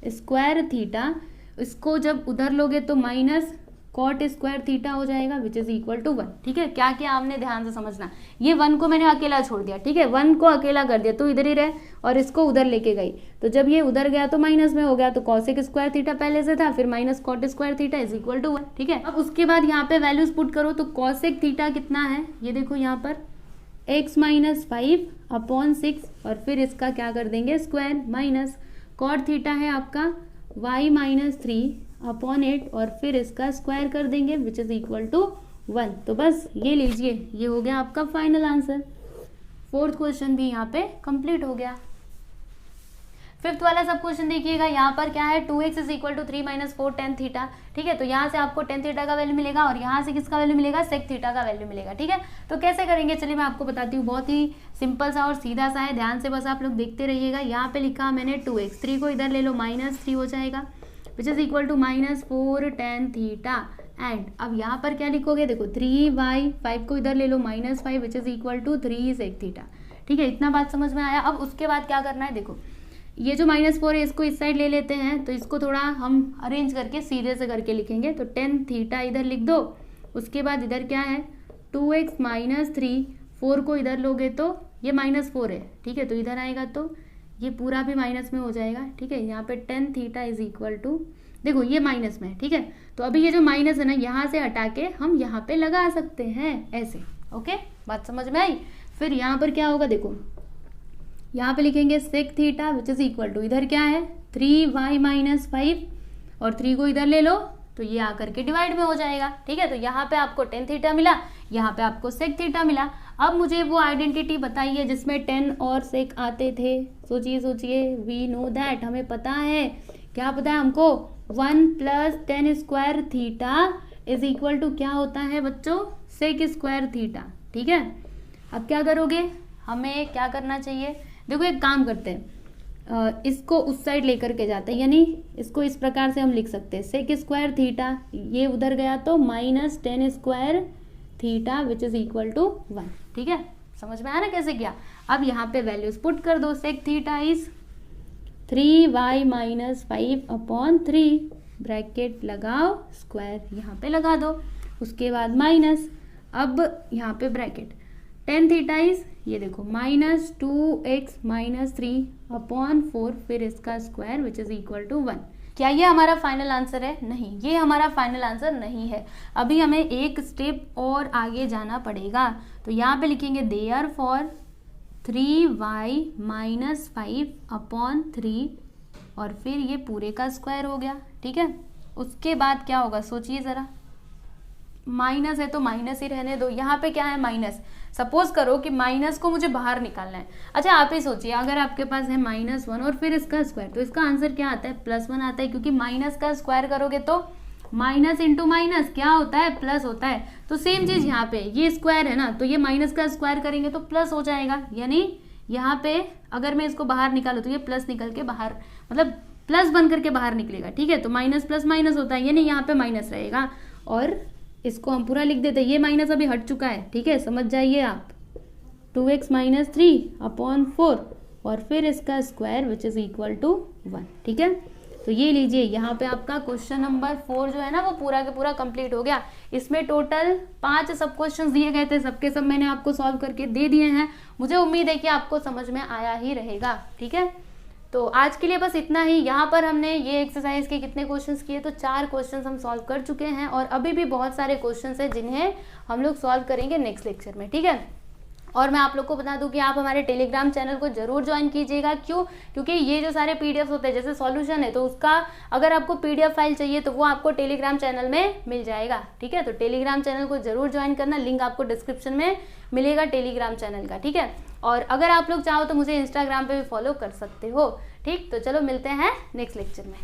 स्क्वायर थीटा, इसको जब उधर लोगे तो माइनस कॉट स्क्वायर थीटा हो जाएगा विच इज इक्वल टू 1। ठीक है, क्या किया आपने, ध्यान से समझना। ये 1 को मैंने अकेला छोड़ दिया, ठीक है, 1 को अकेला कर दिया तो इधर ही रहे, और इसको उधर लेके गई, तो जब ये उधर गया तो माइनस में हो गया, तो कॉसेक स्क्वायर थीटा पहले से था, फिर minus cot square theta is equal to 1। ठीक है, अब उसके बाद यहाँ पे वैल्यूज पुट करो, तो कॉसेक थीटा कितना है, ये देखो यहाँ पर x - 5/6, और फिर इसका क्या कर देंगे स्क्वायर, माइनस कॉट थीटा है आपका y - 3/8, और फिर इसका स्क्वायर कर देंगे विच इज इक्वल टू 1। तो बस ये लीजिए, ये हो गया आपका फाइनल आंसर। 4th क्वेश्चन भी यहाँ पे कंप्लीट हो गया। 5th वाला सब क्वेश्चन देखिएगा, यहाँ पर क्या है 2x is equal to 3 - 4 tan theta. ठीक है, तो यहाँ से आपको tan थीटा का वैल्यू मिलेगा और यहाँ से किसका वैल्यू मिलेगा, sec थीटा का वैल्यू मिलेगा। ठीक है, तो कैसे करेंगे, चलिए मैं आपको बताती हूँ। बहुत ही सिंपल सा और सीधा सा है, ध्यान से बस आप लोग देखते रहिएगा। यहाँ पे लिखा मैंने 2x, 3 को इधर ले लो, -3 हो जाएगा which is equal to -4 tan theta. And अब यहाँ पर क्या लिखोगे, देखो 3y, 5 को इधर ले लो, -5 which is equal to 3 sec theta. ठीक है, इतना बात समझ में आया। अब उसके बाद क्या करना है, देखो ये जो -4 है इसको इस साइड ले लेते हैं, तो इसको थोड़ा हम अरेंज करके सीधे से करके लिखेंगे। तो tan थीटा इधर लिख दो, उसके बाद इधर क्या है 2x - 3, 4 को इधर लोगे तो ये -4 है। ठीक है, तो इधर आएगा तो ये पूरा भी माइनस में हो जाएगा। ठीक है, यहाँ पे tan theta is equal to, देखो ये माइनस में है। ठीक है, तो अभी ये जो माइनस है ना, यहाँ से हटा के हम यहाँ पे लगा सकते हैं ऐसे। ओके, बात समझ में आई। फिर यहाँ पर क्या होगा, देखो यहाँ पे लिखेंगे sec theta which is equal to, इधर क्या है 3y - 5, और 3 को इधर ले लो तो ये आकर के डिवाइड में हो जाएगा। ठीक है, तो यहाँ पे आपको tan थीटा मिला, यहाँ पे आपको sec थीटा मिला। अब मुझे वो आइडेंटिटी बताइए जिसमें tan और sec आते थे। सोचिए, वी नो दैट, हमें पता है, क्या पता है हमको, 1 + tan square theta is equal to क्या होता है बच्चों, sec स्क्वायर थीटा। ठीक है, अब क्या करोगे, हमें क्या करना चाहिए, देखो एक काम करते हैं, इसको उस साइड लेकर के जाते हैं, यानी इसको इस प्रकार से हम लिख सकते हैं sec स्क्वायर थीटा, ये उधर गया तो -tan square theta which is equal to 1। ठीक है, समझ में आया ना कैसे किया। अब यहाँ पे वैल्यूज पुट कर दो। Sec theta is 3y minus 5/3 bracket लगाओ, स्क्वायर यहाँ पे लगा दो, उसके बाद माइनस, अब यहाँ पे ब्रैकेट, टेन थीटा इज ये देखो माइनस 2x माइनस 3/4, फिर इसका square which is equal to 1। क्या ये हमारा फाइनल आंसर है? नहीं, ये हमारा फाइनल आंसर नहीं है। अभी हमें एक स्टेप और आगे जाना पड़ेगा। तो यहाँ पे लिखेंगे देयरफॉर 3y माइनस 5/3 और फिर ये पूरे का स्क्वायर हो गया। ठीक है, उसके बाद क्या होगा सोचिए ज़रा। माइनस है तो माइनस ही रहने दो। यहाँ पे क्या है माइनस, सपोज करो कि माइनस को मुझे बाहर निकालना है। अच्छा आप ही सोचिए, अगर आपके पास है -1 और फिर इसका स्क्वायर, तो इसका आंसर क्या आता है? +1 आता है, क्योंकि माइनस का स्क्वायर करोगे तो माइनस इंटू माइनस क्या होता है? प्लस होता है। तो सेम चीज यहाँ पे, ये स्क्वायर है ना, तो ये माइनस का स्क्वायर करेंगे तो प्लस हो जाएगा। यानी यहाँ पे अगर मैं इसको बाहर निकालूँ तो ये प्लस निकल के बाहर, मतलब प्लस बन करके बाहर निकलेगा। ठीक है, तो माइनस प्लस माइनस होता है, यानी यहाँ पे माइनस रहेगा। और इसको हम पूरा लिख देते हैं, ये माइनस अभी हट चुका है। ठीक है, समझ जाइए आप। 2x माइनस 3/4 और फिर इसका square which is equal to 1। ठीक है, तो ये लीजिए, यहाँ पे आपका क्वेश्चन नंबर 4 जो है ना वो पूरा के पूरा कंप्लीट हो गया। इसमें टोटल 5 सब क्वेश्चंस दिए गए थे, सबके सब मैंने आपको सॉल्व करके दे दिए हैं। मुझे उम्मीद है कि आपको समझ में आया ही रहेगा। ठीक है, तो आज के लिए बस इतना ही। यहाँ पर हमने ये एक्सरसाइज के कितने क्वेश्चंस किए? तो 4 क्वेश्चंस हम सॉल्व कर चुके हैं और अभी भी बहुत सारे क्वेश्चंस हैं जिन्हें हम लोग सॉल्व करेंगे नेक्स्ट लेक्चर में। ठीक है, और मैं आप लोग को बता दूं कि आप हमारे टेलीग्राम चैनल को जरूर ज्वाइन कीजिएगा। क्यों? क्योंकि ये जो सारे पीडीएफ होते हैं, जैसे सॉल्यूशन है तो उसका अगर आपको पीडीएफ फाइल चाहिए तो वो आपको टेलीग्राम चैनल में मिल जाएगा। ठीक है, तो टेलीग्राम चैनल को जरूर ज्वाइन करना, लिंक आपको डिस्क्रिप्शन में मिलेगा टेलीग्राम चैनल का। ठीक है, और अगर आप लोग चाहो तो मुझे इंस्टाग्राम पे भी फॉलो कर सकते हो। ठीक, तो चलो मिलते हैं नेक्स्ट लेक्चर में।